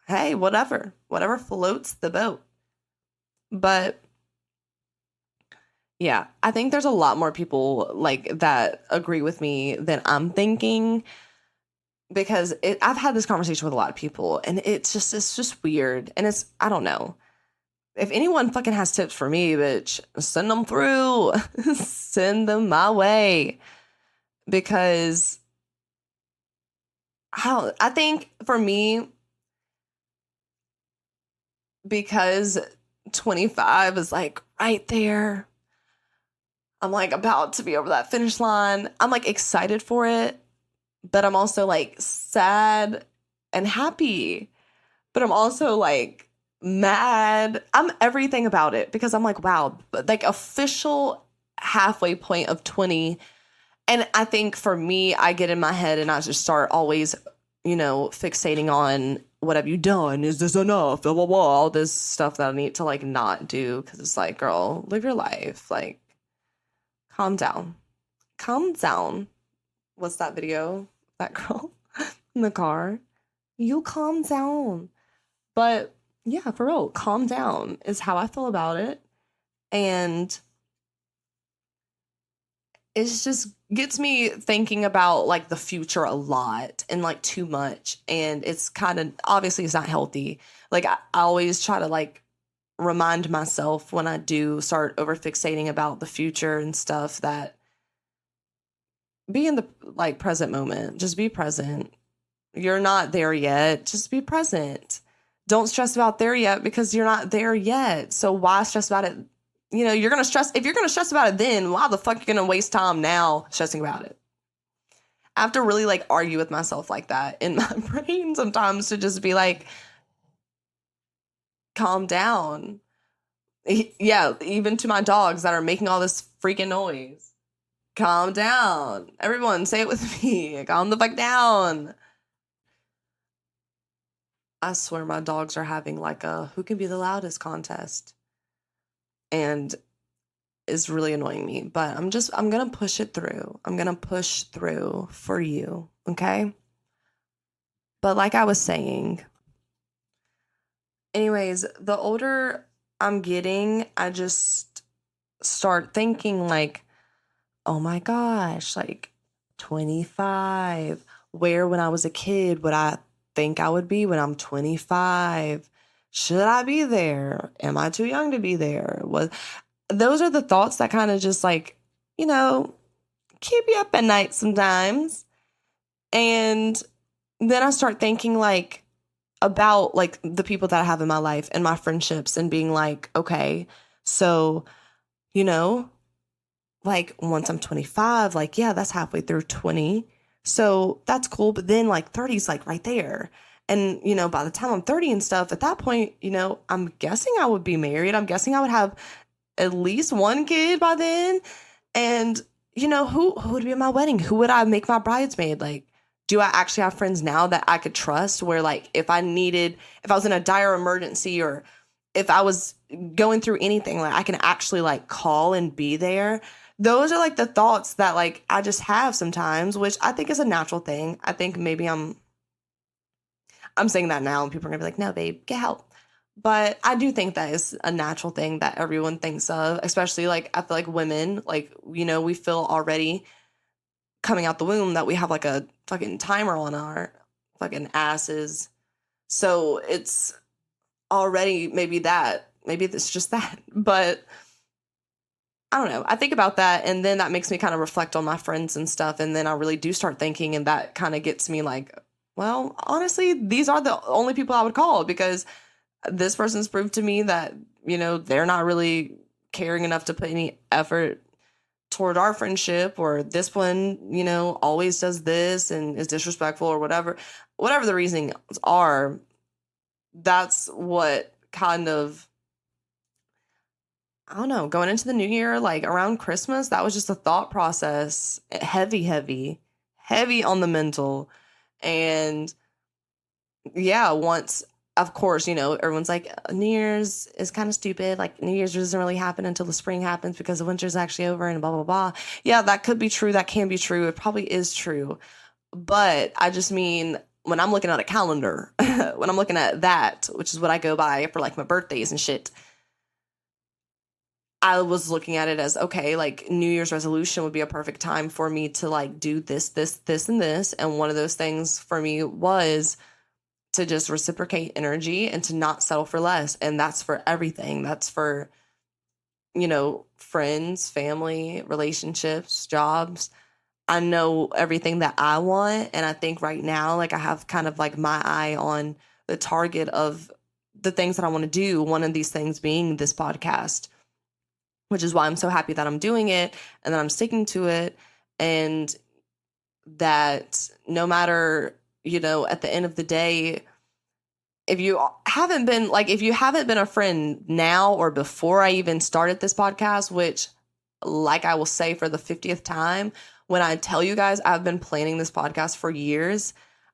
Hey, whatever floats the boat. But yeah, I think there's a lot more people like that agree with me than I'm thinking, because I've had this conversation with a lot of people, and it's just weird. And I don't know. If anyone fucking has tips for me, bitch, send them through. Send them my way. Because I think for me, because 25 is like right there, I'm like about to be over that finish line. I'm like excited for it, but I'm also like sad and happy, but I'm also like mad. I'm everything about it, because I'm like, wow, like official halfway point of 20. And I think for me, I get in my head and I just start always, you know, fixating on, what have you done? Is this enough? Blah, blah, blah, all this stuff that I need to like not do, because it's like, girl, live your life. Like, calm down. Calm down. What's that video? That girl in the car. You calm down. But yeah, for real, calm down is how I feel about it. And it's just gets me thinking about like the future a lot, and like too much. And it's kind of, obviously it's not healthy. Like I always try to like remind myself when I do start over fixating about the future and stuff, that be in the like present moment. Just be present. You're not there yet. Just be present. Don't stress about there yet, because you're not there yet. So why stress about it? You know, you're going to stress. If you're going to stress about it then, why the fuck are you going to waste time now stressing about it? I have to really like argue with myself like that in my brain sometimes, to just be like, calm down. Yeah, even to my dogs that are making all this freaking noise. Calm down. Everyone, say it with me. Calm the fuck down. I swear my dogs are having like a who can be the loudest contest. And it's really annoying me. But I'm going to push it through. I'm going to push through for you. Okay? But like I was saying, anyways, the older I'm getting, I just start thinking like, oh my gosh, like 25. Where when I was a kid would I think I would be when I'm 25? Should I be there? Am I too young to be there? Those are the thoughts that kind of just like, you know, keep you up at night sometimes. And then I start thinking like about like the people that I have in my life and my friendships, and being like, okay, so, you know, like once I'm 25, like, yeah, that's halfway through 20. So that's cool. But then like 30 is like right there. And, you know, by the time I'm 30 and stuff, at that point, you know, I'm guessing I would be married. I'm guessing I would have at least one kid by then. And, you know, who would be at my wedding? Who would I make my bridesmaid? Like, do I actually have friends now that I could trust, where like if I was in a dire emergency, or if I was going through anything, like I can actually like call and be there? Those are like the thoughts that like I just have sometimes, which I think is a natural thing. I think maybe I'm saying that now and people are gonna be like, no, babe, get help. But I do think that is a natural thing that everyone thinks of, especially like I feel like women, like, you know, we feel already coming out the womb that we have like a fucking timer on our fucking asses. So it's already maybe it's just that. But I don't know. I think about that, and then that makes me kind of reflect on my friends and stuff. And then I really do start thinking, and that kind of gets me like, well, honestly, these are the only people I would call, because this person's proved to me that, you know, they're not really caring enough to put any effort toward our friendship, or this one, you know, always does this and is disrespectful or whatever the reasons are. That's what kind of, I don't know, going into the new year, like around Christmas, that was just a thought process, heavy on the mental. And yeah, once, of course, you know, everyone's like, New Year's is kind of stupid. Like, New Year's doesn't really happen until the spring happens because the winter's actually over and blah, blah, blah. Yeah, that could be true. That can be true. It probably is true. But I just mean, when I'm looking at a calendar, when I'm looking at that, which is what I go by for like my birthdays and shit, I was looking at it as, okay, like New Year's resolution would be a perfect time for me to like do this, and this. And one of those things for me was to just reciprocate energy and to not settle for less. And that's for everything. That's for, you know, friends, family, relationships, jobs. I know everything that I want. And I think right now, like I have kind of like my eye on the target of the things that I want to do. One of these things being this podcast, which is why I'm so happy that I'm doing it and that I'm sticking to it. And that no matter, you know, at the end of the day, if you haven't been a friend now or before I even started this podcast, which like I will say for the 50th time, when I tell you guys I've been planning this podcast for years,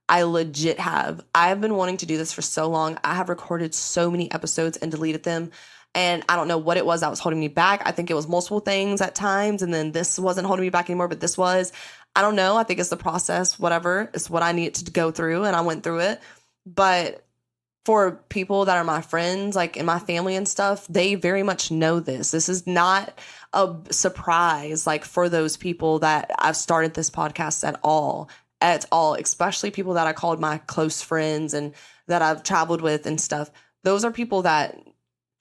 I legit have. I've been wanting to do this for so long. I have recorded so many episodes and deleted them. And I don't know what it was that was holding me back. I think it was multiple things at times. And then this wasn't holding me back anymore, but this was. I don't know. I think it's the process, whatever. It's what I needed to go through, and I went through it. But for people that are my friends, like in my family and stuff, they very much know this. This is not a surprise, like for those people that I've started this podcast at all, especially people that I called my close friends and that I've traveled with and stuff. Those are people that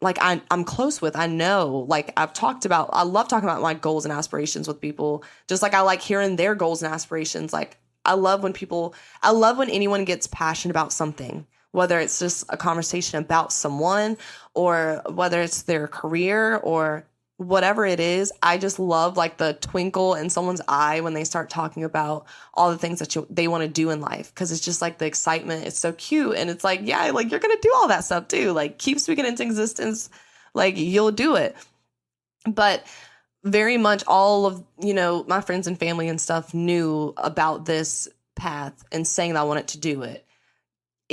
like I'm close with. I know, like I love talking about my goals and aspirations with people, just like I like hearing their goals and aspirations. Like I love when anyone gets passionate about something, whether it's just a conversation about someone or whether it's their career or whatever it is. I just love like the twinkle in someone's eye when they start talking about all the things that they want to do in life. Cause it's just like the excitement. It's so cute. And it's like, yeah, like you're going to do all that stuff too. Like keep speaking into existence. Like you'll do it. But very much all of, you know, my friends and family and stuff knew about this path and saying that I wanted to do it.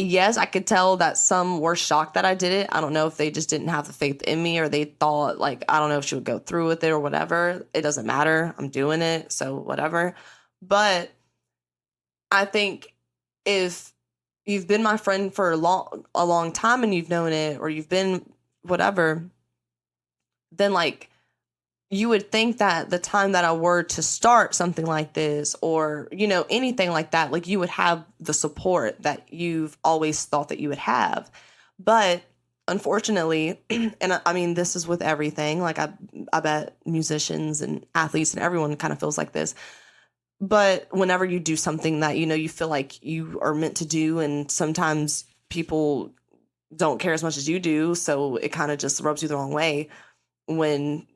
Yes, I could tell that some were shocked that I did it. I don't know if they just didn't have the faith in me or they thought like, I don't know if she would go through with it or whatever. It doesn't matter. I'm doing it. So whatever. But I think if you've been my friend for a long time and you've known it, or you've been whatever, then like you would think that the time that I were to start something like this or, you know, anything like that, like you would have the support that you've always thought that you would have. But unfortunately, and I mean, this is with everything, like I bet musicians and athletes and everyone kind of feels like this. But whenever you do something that, you know, you feel like you are meant to do, and sometimes people don't care as much as you do, so it kind of just rubs you the wrong way when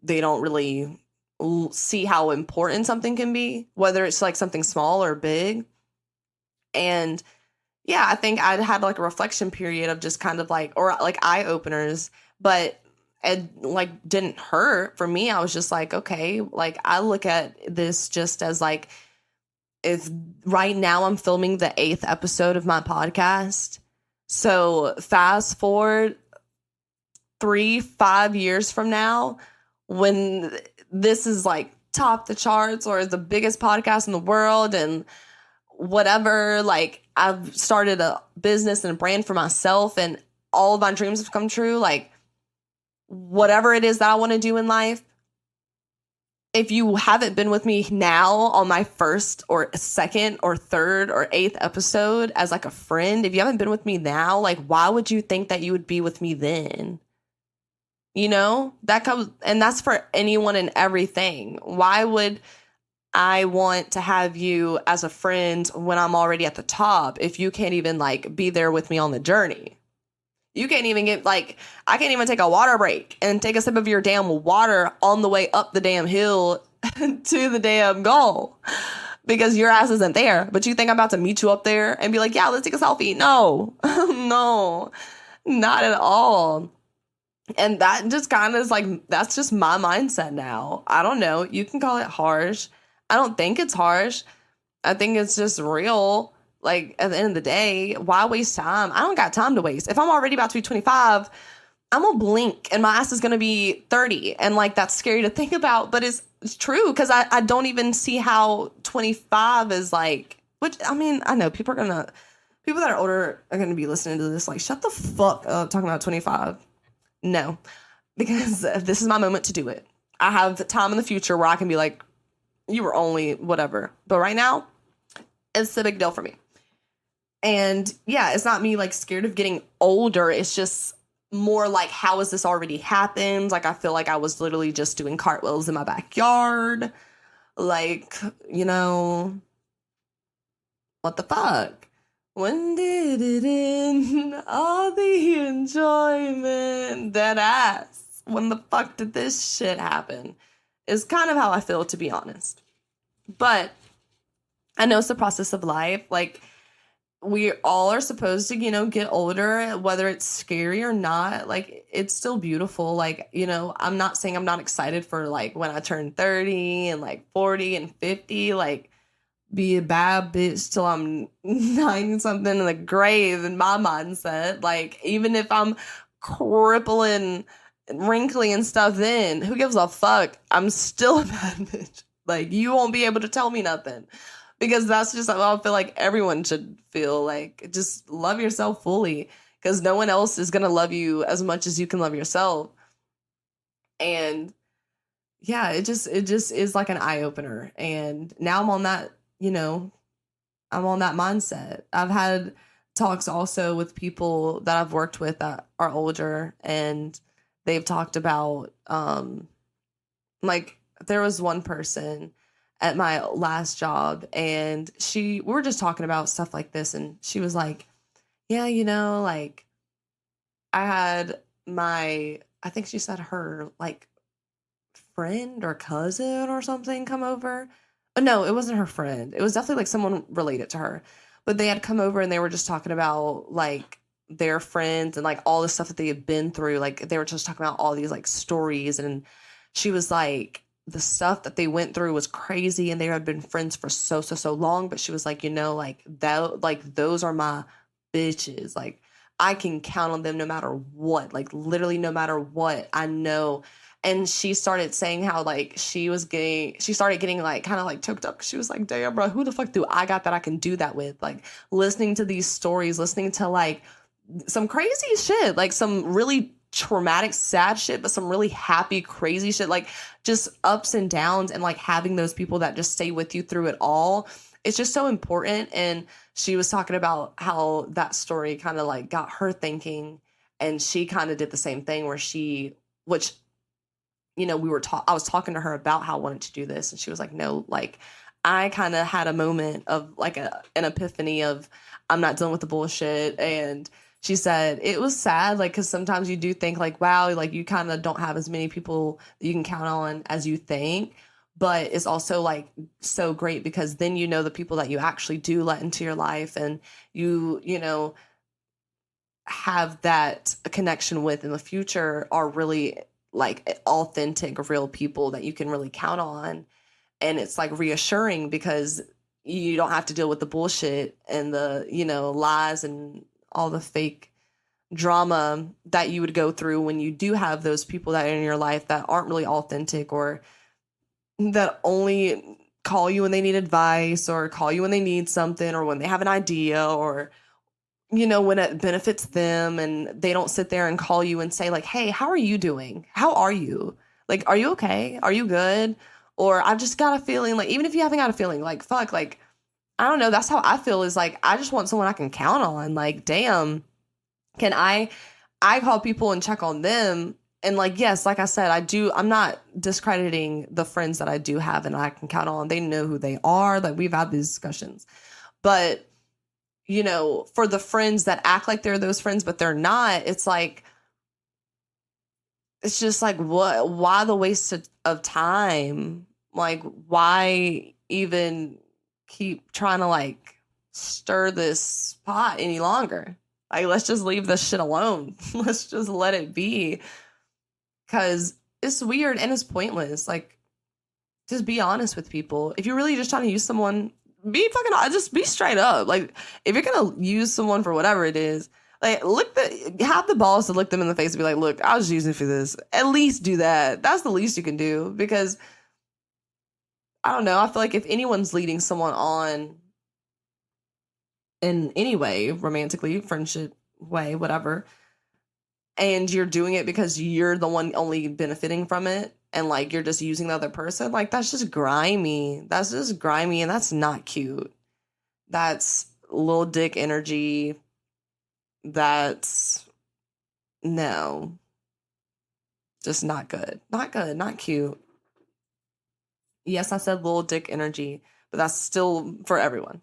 they don't really see how important something can be, whether it's like something small or big. And yeah, I think I'd had like a reflection period of just kind of like, or like eye openers, but it like didn't hurt for me. I was just like, okay, like I look at this just as like, if right now I'm filming the 8th episode of my podcast. So fast forward 3-5 years from now, when this is like top the charts or the biggest podcast in the world and whatever, like I've started a business and a brand for myself and all of my dreams have come true, like whatever it is that I want to do in life, if you haven't been with me now on my first or second or third or 8th episode as like a friend, if you haven't been with me now, like why would you think that you would be with me then? You know, that comes, and that's for anyone and everything. Why would I want to have you as a friend when I'm already at the top if you can't even like be there with me on the journey? You can't even get, like, I can't even take a water break and take a sip of your damn water on the way up the damn hill to the damn goal because your ass isn't there. But you think I'm about to meet you up there and be like, yeah, let's take a selfie. No, no, not at all. And that just kind of is like, that's just my mindset now. I don't know. You can call it harsh. I don't think it's harsh. I think it's just real. Like, at the end of the day, why waste time? I don't got time to waste. If I'm already about to be 25, I'm gonna blink and my ass is gonna be 30. And like, that's scary to think about, but it's true because I don't even see how 25 is like, which, I mean, I know people that are older are gonna be listening to this like, shut the fuck up talking about 25. No, because this is my moment to do it. I have time in the future where I can be like, you were only whatever. But right now, it's a big deal for me. And yeah, it's not me like scared of getting older. It's just more like, how has this already happened? Like, I feel like I was literally just doing cartwheels in my backyard. Like, you know, what the fuck? When did it end? All the enjoyment. That ass. When the fuck did this shit happen? Is kind of how I feel, to be honest. But I know it's the process of life. Like, we all are supposed to, you know, get older, whether it's scary or not. Like, it's still beautiful. Like, you know, I'm not saying I'm not excited for, like, when I turn 30 and, like, 40 and 50. Like, be a bad bitch till I'm 90 something in the grave in my mindset. Like, even if I'm crippling, wrinkly and stuff, then who gives a fuck? I'm still a bad bitch. Like, you won't be able to tell me nothing because that's just how I feel like everyone should feel. Like, just love yourself fully because no one else is gonna love you as much as you can love yourself. And yeah, it just is like an eye opener. And now I'm on that, you know, I'm on that mindset. I've had talks also with people that I've worked with that are older, and they've talked about, like, there was one person at my last job, and we were just talking about stuff like this, and she was like, yeah, you know, like, I had I think she said her, like, friend or cousin or something come over. Oh, no, it wasn't her friend. It was definitely like someone related to her. But they had come over and they were just talking about like their friends and like all the stuff that they had been through. Like, they were just talking about all these like stories. And she was like, the stuff that they went through was crazy and they had been friends for so long. But she was like, you know, like that, like those are my bitches. Like, I can count on them no matter what, like literally no matter what. I know. And she started saying how like she started getting like kind of like choked up. She was like, damn, bro, who the fuck do I got that I can do that with? Like, listening to these stories, listening to like some crazy shit, like some really traumatic, sad shit, but some really happy, crazy shit, like just ups and downs, and like having those people that just stay with you through it all. It's just so important. And she was talking about how that story kind of like got her thinking, and she kind of did the same thing where which, you know, I was talking to her about how I wanted to do this, and she was like, no, like, I kind of had a moment of like an epiphany of, I'm not dealing with the bullshit. And she said it was sad, like, because sometimes you do think like, wow, like you kind of don't have as many people that you can count on as you think. But it's also like so great because then you know the people that you actually do let into your life, and you know, have that connection with in the future are really like authentic, real people that you can really count on. And it's like reassuring because you don't have to deal with the bullshit and the, you know, lies and all the fake drama that you would go through when you do have those people that are in your life that aren't really authentic, or that only call you when they need advice, or call you when they need something, or when they have an idea, or, you know, when it benefits them, and they don't sit there and call you and say like, hey, how are you doing? How are you? Like, are you okay? Are you good? Or I've just got a feeling, like, even if you haven't got a feeling, like, fuck, like, I don't know. That's how I feel, is like, I just want someone I can count on. Like, damn, can I call people and check on them. And like, yes, like I said, I'm not discrediting the friends that I do have and I can count on. They know who they are. Like, we've had these discussions, but you know, for the friends that act like they're those friends, but they're not, it's like, it's just like, what, why the waste of time? Like, why even keep trying to like stir this pot any longer? Like, let's just leave this shit alone. Let's just let it be. Cause it's weird and it's pointless. Like, just be honest with people. If you're really just trying to use someone, just be straight up. Like, if you're gonna use someone for whatever it is, like, have the balls to look them in the face and be like, look, I was using it for this. At least do that. That's the least you can do, because I don't know. I feel like if anyone's leading someone on in any way, romantically, friendship way, whatever, and you're doing it because you're the one only benefiting from it, and like you're just using the other person, like, that's just grimy. That's just grimy, and that's not cute. That's little dick energy. That's no. Just not good. Not good, not cute. Yes, I said little dick energy, but that's still for everyone.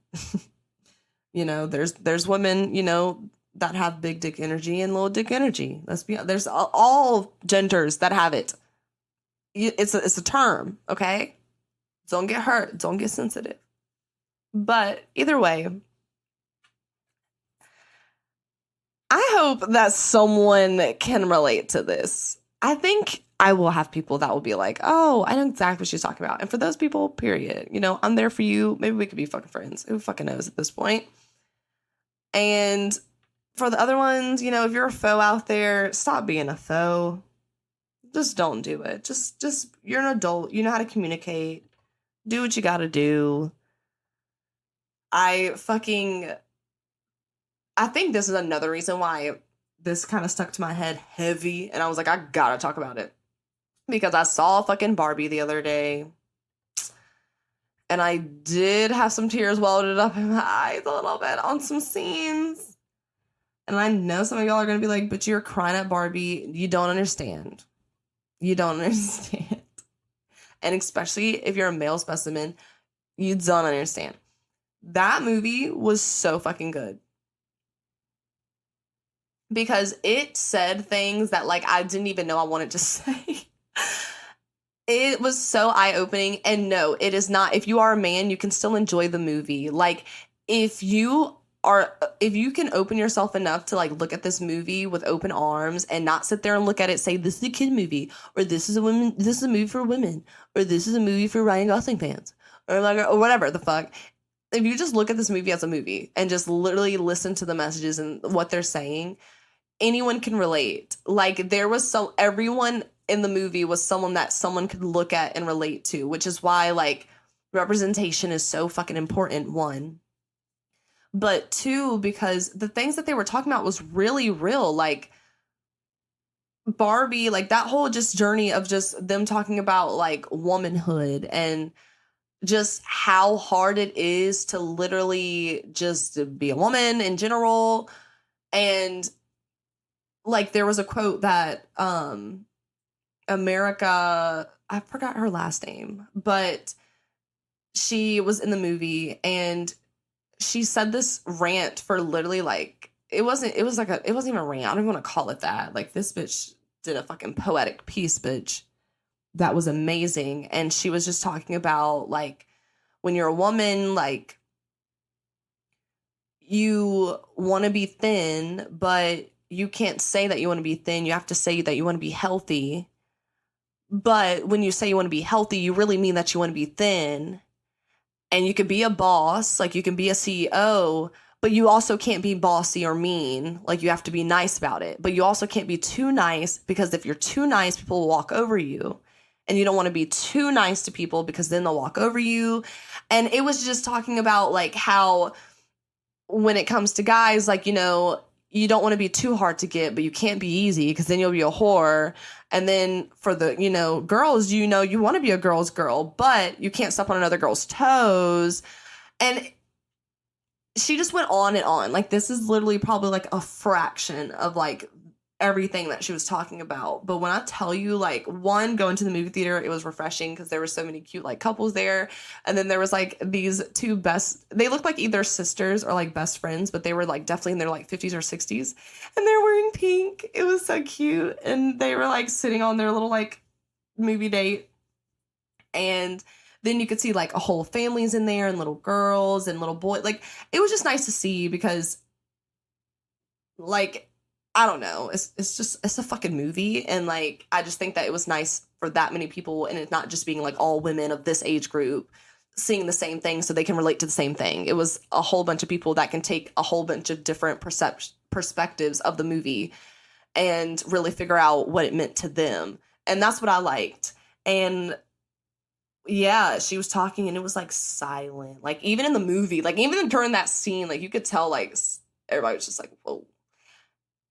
You know, there's women, you know, that have big dick energy and little dick energy. There's all genders that have it. It's a term, okay? Don't get hurt. Don't get sensitive. But either way, I hope that someone can relate to this. I think I will have people that will be like, oh, I know exactly what she's talking about. And for those people, period. You know, I'm there for you. Maybe we could be fucking friends. Who fucking knows at this point? And for the other ones, you know, if you're a foe out there, stop being a foe. Just don't do it. Just you're an adult. You know how to communicate. Do what you gotta do. I think this is another reason why this kind of stuck to my head heavy. And I was like, I gotta talk about it. Because I saw fucking Barbie the other day. And I did have some tears welded up in my eyes a little bit on some scenes. And I know some of y'all are going to be like, but you're crying at Barbie. You don't understand. You don't understand. And especially if you're a male specimen, you don't understand. That movie was so fucking good. Because it said things that, like, I didn't even know I wanted to say. It was so eye-opening. And no, it is not. If you are a man, you can still enjoy the movie. Like, if you can open yourself enough to, like, look at this movie with open arms and not sit there and look at it, say, this is a kid movie, or this is a movie for women, or this is a movie for Ryan Gosling fans, or like, or whatever the fuck. If you just look at this movie as a movie and just literally listen to the messages and what they're saying, anyone can relate. Like, everyone in the movie was someone that someone could look at and relate to, which is why, like, representation is so fucking important, one. But two, because the things that they were talking about was really real. Like, Barbie, like, that whole just journey of just them talking about, like, womanhood and just how hard it is to literally just be a woman in general. And, like, there was a quote that America, I forgot her last name, but she was in the movie and she said this rant for literally, like, it wasn't even a rant. I don't even want to call it that. Like, this bitch did a fucking poetic piece, bitch. That was amazing. And she was just talking about, like, when you're a woman, like, you want to be thin, but you can't say that you want to be thin. You have to say that you want to be healthy. But when you say you want to be healthy, you really mean that you want to be thin. And you could be a boss, like, you can be a CEO, but you also can't be bossy or mean. Like, you have to be nice about it. But you also can't be too nice, because if you're too nice, people will walk over you. And you don't want to be too nice to people, because then they'll walk over you. And it was just talking about, like, how when it comes to guys, like, you know, you don't want to be too hard to get, but you can't be easy, because then you'll be a whore. And then for the, you know, girls, you know, you want to be a girl's girl, but you can't step on another girl's toes. And she just went on and on. Like, this is literally probably like a fraction of, like, everything that she was talking about. But when I tell you, like, one, going to the movie theater, it was refreshing because there were so many cute, like, couples there. And then there was, like, these two they looked like either sisters or, like, best friends, but they were, like, definitely in their, like, 50s or 60s. And they're wearing pink. It was so cute. And they were, like, sitting on their little, like, movie date. And then you could see, like, a whole families in there and little girls and little boys. Like, it was just nice to see because, like, I don't know. It's a fucking movie. And, like, I just think that it was nice for that many people, and it's not just being, like, all women of this age group seeing the same thing so they can relate to the same thing. It was a whole bunch of people that can take a whole bunch of different perspectives of the movie and really figure out what it meant to them. And that's what I liked. And yeah, she was talking and it was, like, silent. Like, even in the movie, like, even during that scene, like, you could tell, like, everybody was just like, whoa.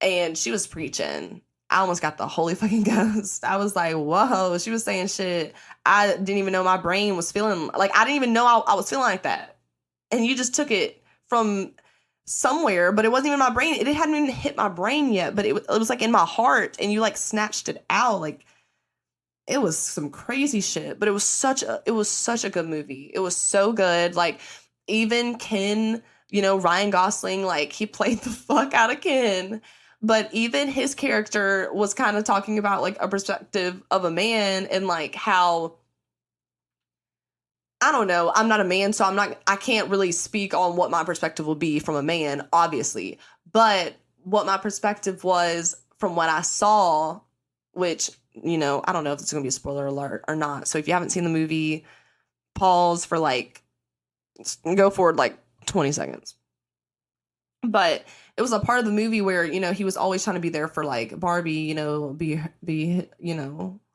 And she was preaching. I almost got the Holy fucking Ghost. I was like, whoa. She was saying shit. I didn't even know my brain was feeling, like, I didn't even know I was feeling like that. And you just took it from somewhere, but it wasn't even my brain. It hadn't even hit my brain yet, but it was like in my heart, and you, like, snatched it out. Like, it was some crazy shit, but it was such a good movie. It was so good. Like, even Ken, Ryan Gosling, like, he played the fuck out of Ken. But even his character was kind of talking about, like, a perspective of a man and, like, how, I don't know, I'm not a man, so I can't really speak on what my perspective will be from a man, obviously. But what my perspective was from what I saw, which, I don't know if it's going to be a spoiler alert or not. So if you haven't seen the movie, pause for, like, go forward, like, 20 seconds. But it was a part of the movie where, he was always trying to be there for, like, Barbie, be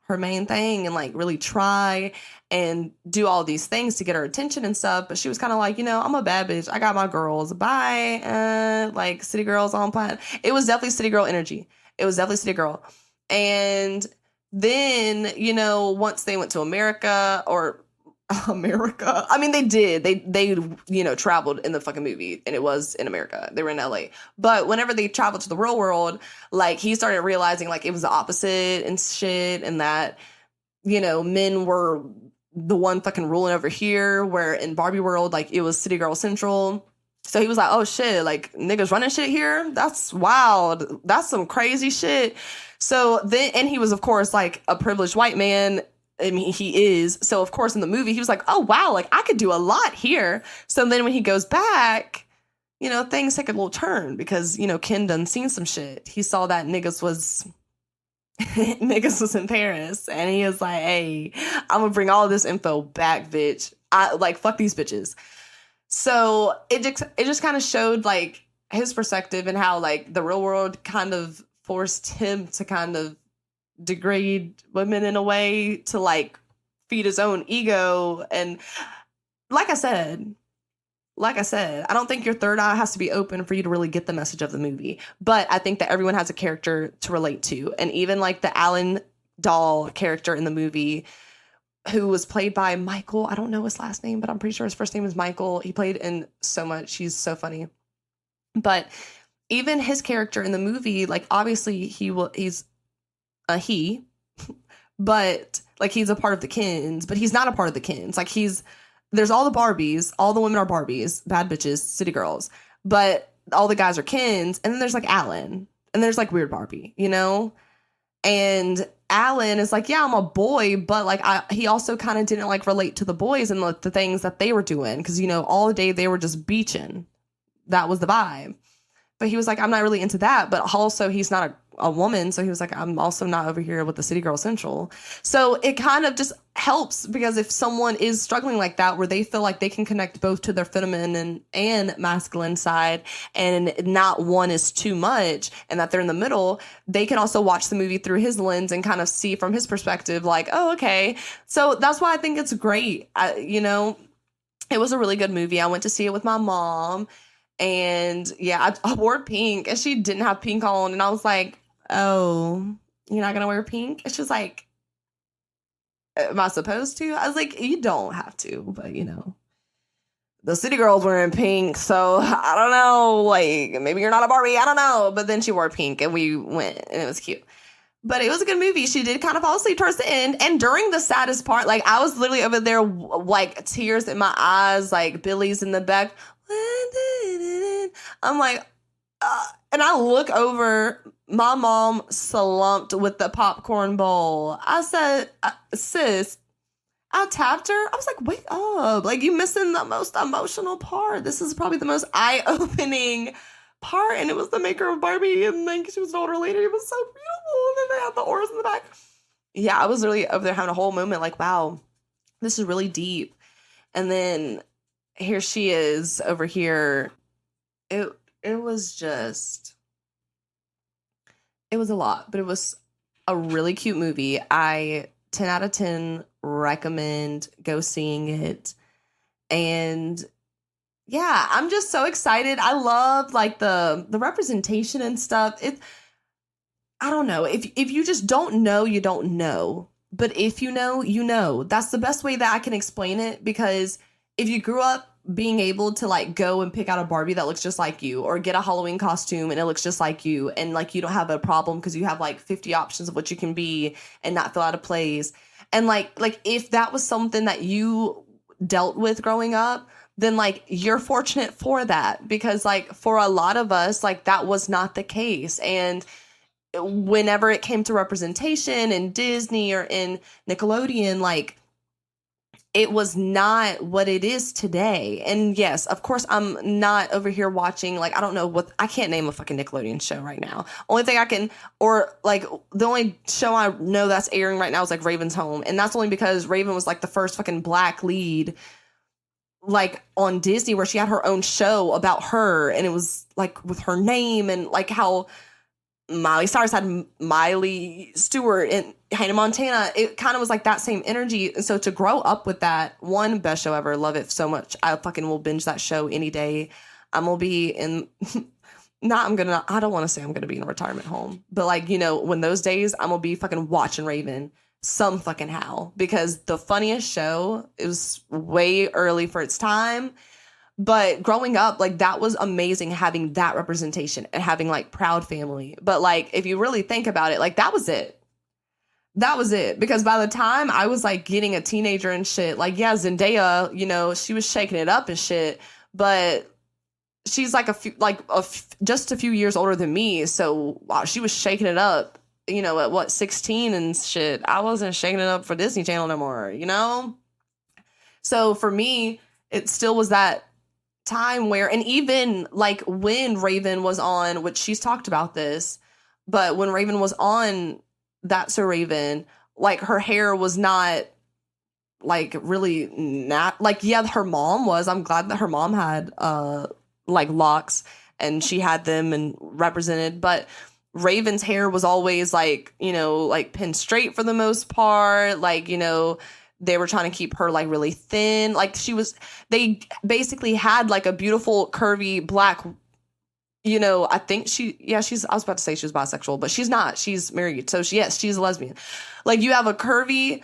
her main thing and, like, really try and do all these things to get her attention and stuff. But she was kind of like, I'm a bad bitch. I got my girls. Bye. Like, city girls on planet. It was definitely city girl energy. It was definitely city girl. And then, once they went to America, I mean, they did. They traveled in the fucking movie, and it was in America. They were in LA. But whenever they traveled to the real world, like, he started realizing, like, it was the opposite and shit, and that, men were the one fucking ruling over here, where in Barbie world, like, it was City Girl Central. So he was like, oh shit, like, niggas running shit here? That's wild. That's some crazy shit. So then, and he was, of course, like, a privileged white man. I mean, he is. So, of course, in the movie, he was like, oh, wow, like, I could do a lot here. So then when he goes back, things take a little turn because, Ken done seen some shit. He saw that niggas was in Paris. And he was like, hey, I'm going to bring all this info back, bitch. Fuck these bitches. So it just kind of showed, like, his perspective and how, like, the real world kind of forced him to kind of degrade women in a way to, like, feed his own ego. And like I said, I don't think your third eye has to be open for you to really get the message of the movie. But I think that everyone has a character to relate to. And even, like, the Alan Dahl character in the movie, who was played by Michael, I don't know his last name, but I'm pretty sure his first name is Michael. He played in so much. He's so funny. But even his character in the movie, like, obviously he's he, but, like, he's a part of the Kens, but he's not a part of the Kens. Like, there's all the Barbies, all the women are Barbies, bad bitches, city girls, but all the guys are Kens, and then there's, like, Alan, and there's, like, weird Barbie, and Alan is like, yeah, I'm a boy, but, like, he also kind of didn't, like, relate to the boys and, like, the things that they were doing, because, all the day they were just beaching. That was the vibe. But he was like, I'm not really into that. But also, he's not a woman. So he was like, I'm also not over here with the City Girl Central. So it kind of just helps, because if someone is struggling like that, where they feel like they can connect both to their feminine and masculine side, and not one is too much, and that they're in the middle, they can also watch the movie through his lens and kind of see from his perspective, like, oh, okay. So that's why I think it's great. It was a really good movie. I went to see it with my mom. And yeah, I wore pink, and she didn't have pink on. And I was like, oh, you're not going to wear pink? And she was like, am I supposed to? I was like, you don't have to, but the city girls were in pink, so I don't know, like, maybe you're not a Barbie, I don't know. But then she wore pink and we went and it was cute. But it was a good movie. She did kind of fall asleep towards the end. And during the saddest part, like, I was literally over there, like, tears in my eyes, like, Billy's in the back. I'm like, and I look over, my mom slumped with the popcorn bowl. I said, sis, I tapped her. I was like, wake up. Like, you missing the most emotional part. This is probably the most eye-opening part. And it was the maker of Barbie. And like, she was an older lady. It was so beautiful. And then they had the oars in the back. Yeah, I was really over there having a whole moment like, wow, this is really deep. And then here she is over here. It was just, it was a lot, but it was a really cute movie. 10 out of 10 recommend go seeing it. And yeah, I'm just so excited. I love like the representation and stuff. I don't know. If you just don't know, you don't know. But if you know, you know. That's the best way that I can explain it, because if you grew up being able to like go and pick out a Barbie that looks just like you, or get a Halloween costume and it looks just like you, and like you don't have a problem because you have like 50 options of what you can be and not feel out of place. And like if that was something that you dealt with growing up, then like you're fortunate for that, because like for a lot of us, like that was not the case. And whenever it came to representation in Disney or in Nickelodeon, like it was not what it is today. And yes, of course, I'm not over here watching, like, I don't know what, I can't name a fucking Nickelodeon show right now. Only thing I can, or like the only show I know that's airing right now is like Raven's Home. And that's only because Raven was like the first fucking black lead, like on Disney, where she had her own show about her. And it was like with her name, and like how Miley Cyrus had Miley Stewart and Hannah Montana. It kind of was like that same energy. And so to grow up with that, one, best show ever. Love it so much. I fucking will binge that show any day. I'm gonna be in, I don't want to say I'm gonna be in a retirement home, but like, you know, when those days, I'm gonna be fucking watching Raven some fucking how, because the funniest show, it was way early for its time. But growing up, like, that was amazing, having that representation and having like proud family. But like, if you really think about it, like that was it. That was it. Because by the time I was like getting a teenager and shit, like, yeah, Zendaya, you know, she was shaking it up and shit, but she's like just a few years older than me. So wow, she was shaking it up, you know, at what, 16 and shit. I wasn't shaking it up for Disney Channel no more, you know? So for me, it still was that time where, and even like when Raven was on, which she's talked about this, but when Raven was on That's So Raven, like her hair was not like really not like, yeah, her mom was. I'm glad that her mom had like locks and she had them and represented, but Raven's hair was always like, you know, like pinned straight for the most part, like, you know, they were trying to keep her like really thin. Like they basically had like a beautiful curvy black, you know, I think I was about to say she was bisexual, but she's not. She's married. So she's a lesbian. Like you have a curvy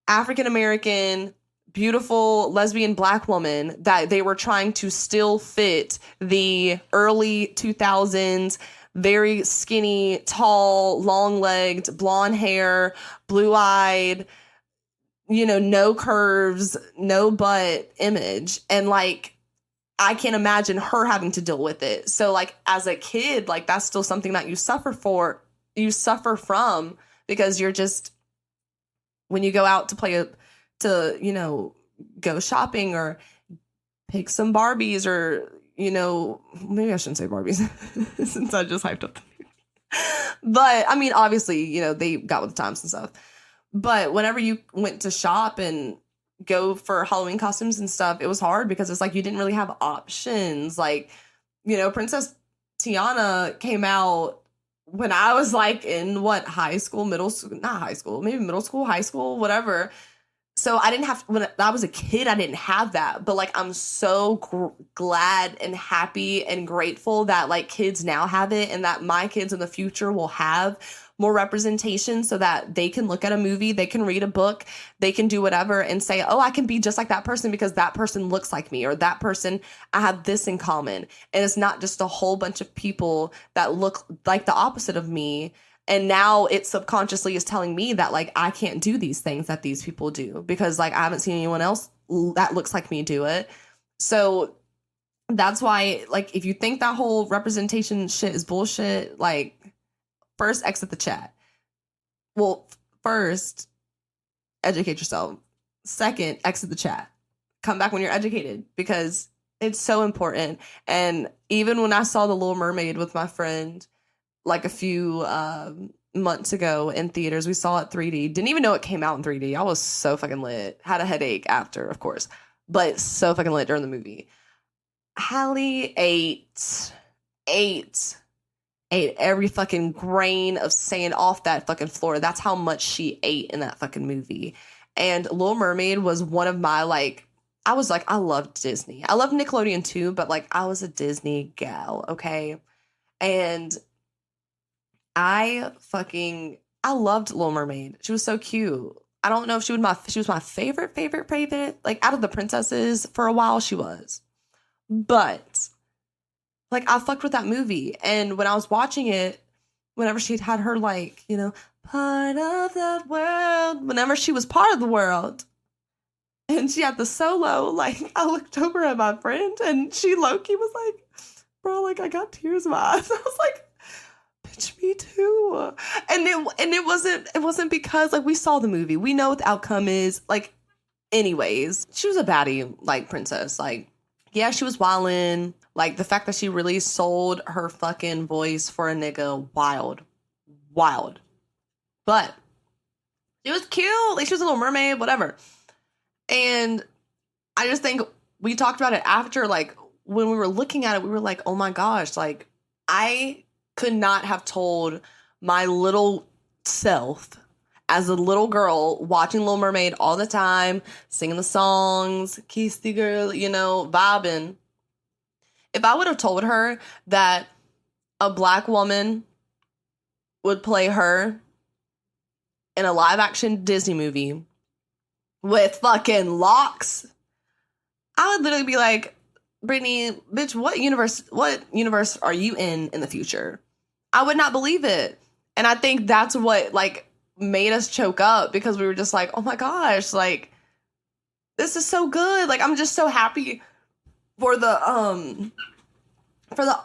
African-American, beautiful lesbian black woman that they were trying to still fit the early 2000s, very skinny, tall, long-legged, blonde hair, blue-eyed, you know, no curves, no butt image. And like, I can't imagine her having to deal with it. So like as a kid, like that's still something that you suffer from, because you're just, when you go out to, you know, go shopping or pick some Barbies, or, you know, maybe I shouldn't say Barbies since I just hyped up the movie. But I mean, obviously, you know, they got with the times and stuff. But whenever you went to shop and go for Halloween costumes and stuff, it was hard because it's like you didn't really have options. Like, you know, Princess Tiana came out when I was like in high school, middle school, not high school, maybe middle school, high school, whatever. So I didn't have, when I was a kid, I didn't have that. But like, I'm so glad and happy and grateful that like kids now have it, and that my kids in the future will have more representation so that they can look at a movie, they can read a book, they can do whatever and say, oh, I can be just like that person because that person looks like me, or that person, I have this in common. And it's not just a whole bunch of people that look like the opposite of me. And now it subconsciously is telling me that, like, I can't do these things that these people do because, like, I haven't seen anyone else that looks like me do it. So that's why, like, if you think that whole representation shit is bullshit, like, first, exit the chat. Well, first, educate yourself. Second, exit the chat. Come back when you're educated because it's so important. And even when I saw The Little Mermaid with my friend, like, a few months ago in theaters, we saw it 3D. Didn't even know it came out in 3D. I was so fucking lit. Had a headache after, of course. But so fucking lit during the movie. Hallie ate every fucking grain of sand off that fucking floor. That's how much she ate in that fucking movie. And Little Mermaid was one of my, like, I was like, I loved Disney. I loved Nickelodeon too, but, like, I was a Disney gal, okay? And I loved Little Mermaid. She was so cute. I don't know if she was my favorite, like, out of the princesses for a while, she was. But, like, I fucked with that movie. And when I was watching it, whenever she had her, like, you know, part of that world, whenever she was part of the world, and she had the solo, like, I looked over at my friend, and she low-key was like, bro, like, I got tears in my eyes. I was like, bitch, me too. And it wasn't because, like, we saw the movie. We know what the outcome is. Like, anyways, she was a baddie, like, princess, like, yeah, she was wildin'. Like, the fact that she really sold her fucking voice for a nigga, wild. But she was cute. Like, she was a Little Mermaid, whatever. And I just think we talked about it after, like, when we were looking at it, we were like, oh my gosh, like, I could not have told my little self as a little girl watching Little Mermaid all the time, singing the songs, kiss the girl, you know, vibing. If I would have told her that a black woman would play her in a live action Disney movie with fucking locks, I would literally be like, Brittany, bitch, what universe are you in the future? I would not believe it. And I think that's what, like, made us choke up, because we were just like, oh my gosh, like, this is so good. Like, I'm just so happy for the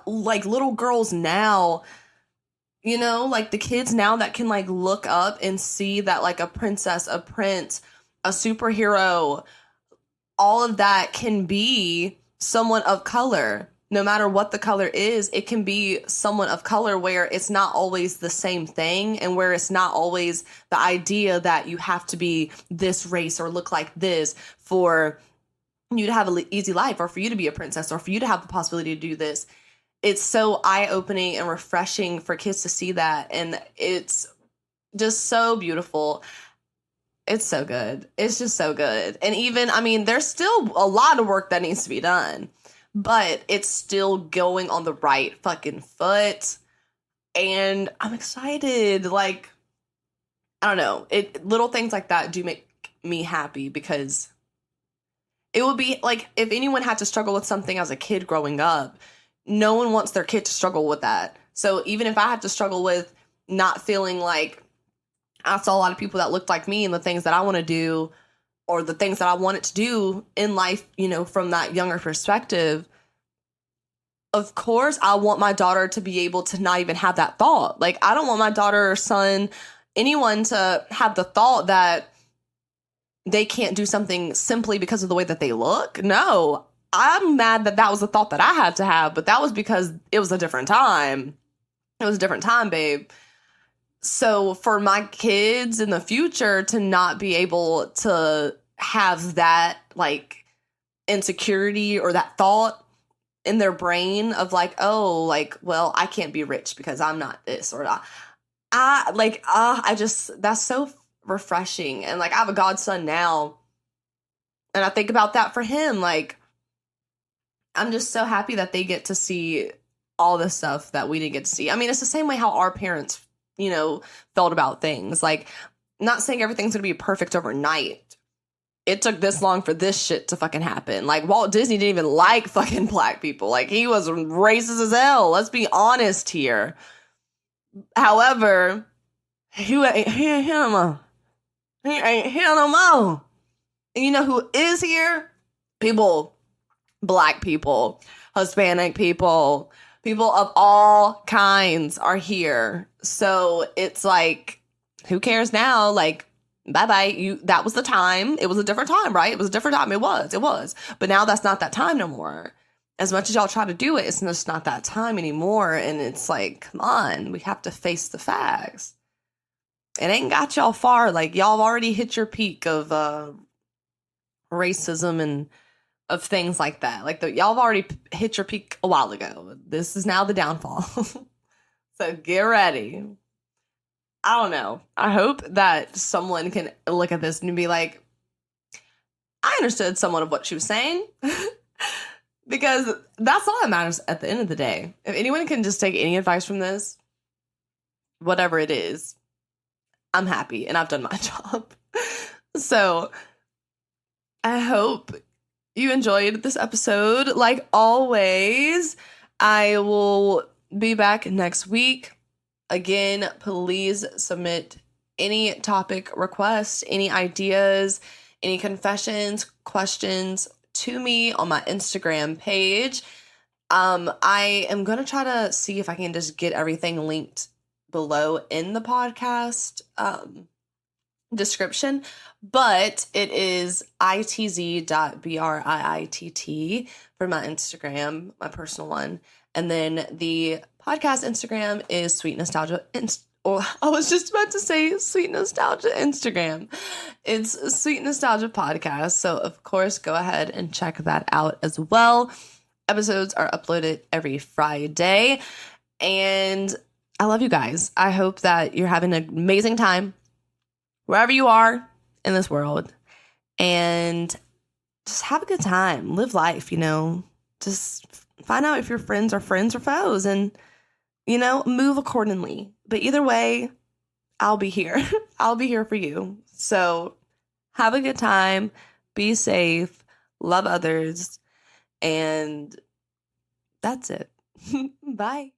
like, little girls now, you know, like, the kids now that can, like, look up and see that, like, a princess, a prince, a superhero, all of that can be someone of color. No matter what the color is, it can be someone of color, where it's not always the same thing, and where it's not always the idea that you have to be this race or look like this for you to have an easy life, or for you to be a princess, or for you to have the possibility to do this. It's so eye-opening and refreshing for kids to see that, and it's just so beautiful. It's so good. It's just so good. And even, I mean, there's still a lot of work that needs to be done, but it's still going on the right fucking foot. And I'm excited. Like, I don't know. Little things like that do make me happy, because it would be like, if anyone had to struggle with something as a kid growing up, no one wants their kid to struggle with that. So even if I had to struggle with not feeling like I saw a lot of people that looked like me and the things that I want to do, or the things that I wanted to do in life, you know, from that younger perspective, of course, I want my daughter to be able to not even have that thought. Like, I don't want my daughter or son, anyone, to have the thought that they can't do something simply because of the way that they look. No, I'm mad that was a thought that I had to have, but that was because it was a different time. It was a different time, babe. So for my kids in the future to not be able to have that, like, insecurity or that thought in their brain of, like, oh, like, well, I can't be rich because I'm not this, or I just, that's so refreshing. And, like, I have a godson now, and I think about that for him. Like, I'm just so happy that they get to see all the stuff that we didn't get to see. I mean, it's the same way how our parents, felt about things. Like, not saying everything's gonna be perfect overnight. It took this long for this shit to fucking happen. Like, Walt Disney didn't even like fucking black people. Like, he was racist as hell. Let's be honest here. However, he ain't here no more. He ain't here no more. And you know who is here? People, black people, Hispanic people, people of all kinds are here. So it's like, who cares now? Like, bye-bye. That was the time. It was a different time, right? It was a different time. It was. But now that's not that time no more. As much as y'all try to do it, it's just not that time anymore. And it's like, come on, we have to face the facts. It ain't got y'all far. Like, y'all have already hit your peak of racism and of things like that. Like, y'all have already hit your peak a while ago. This is now the downfall. So get ready. I don't know. I hope that someone can look at this and be like, I understood somewhat of what she was saying. Because that's all that matters at the end of the day. If anyone can just take any advice from this, whatever it is, I'm happy and I've done my job. So I hope you enjoyed this episode. Like always, I will be back next week. Again, please submit any topic requests, any ideas, any confessions, questions to me on my Instagram page. I am going to try to see if I can just get everything linked below in the podcast description, but it is itz.briitt for my Instagram, my personal one. And then the podcast Instagram is Sweet Nostalgia. I was just about to say Sweet Nostalgia Instagram. It's Sweet Nostalgia Podcast. So, of course, go ahead and check that out as well. Episodes are uploaded every Friday. And I love you guys. I hope that you're having an amazing time wherever you are in this world. And just have a good time. Live life, Just find out if your friends are friends or foes and, move accordingly. But either way, I'll be here. I'll be here for you. So have a good time. Be safe. Love others. And that's it. Bye.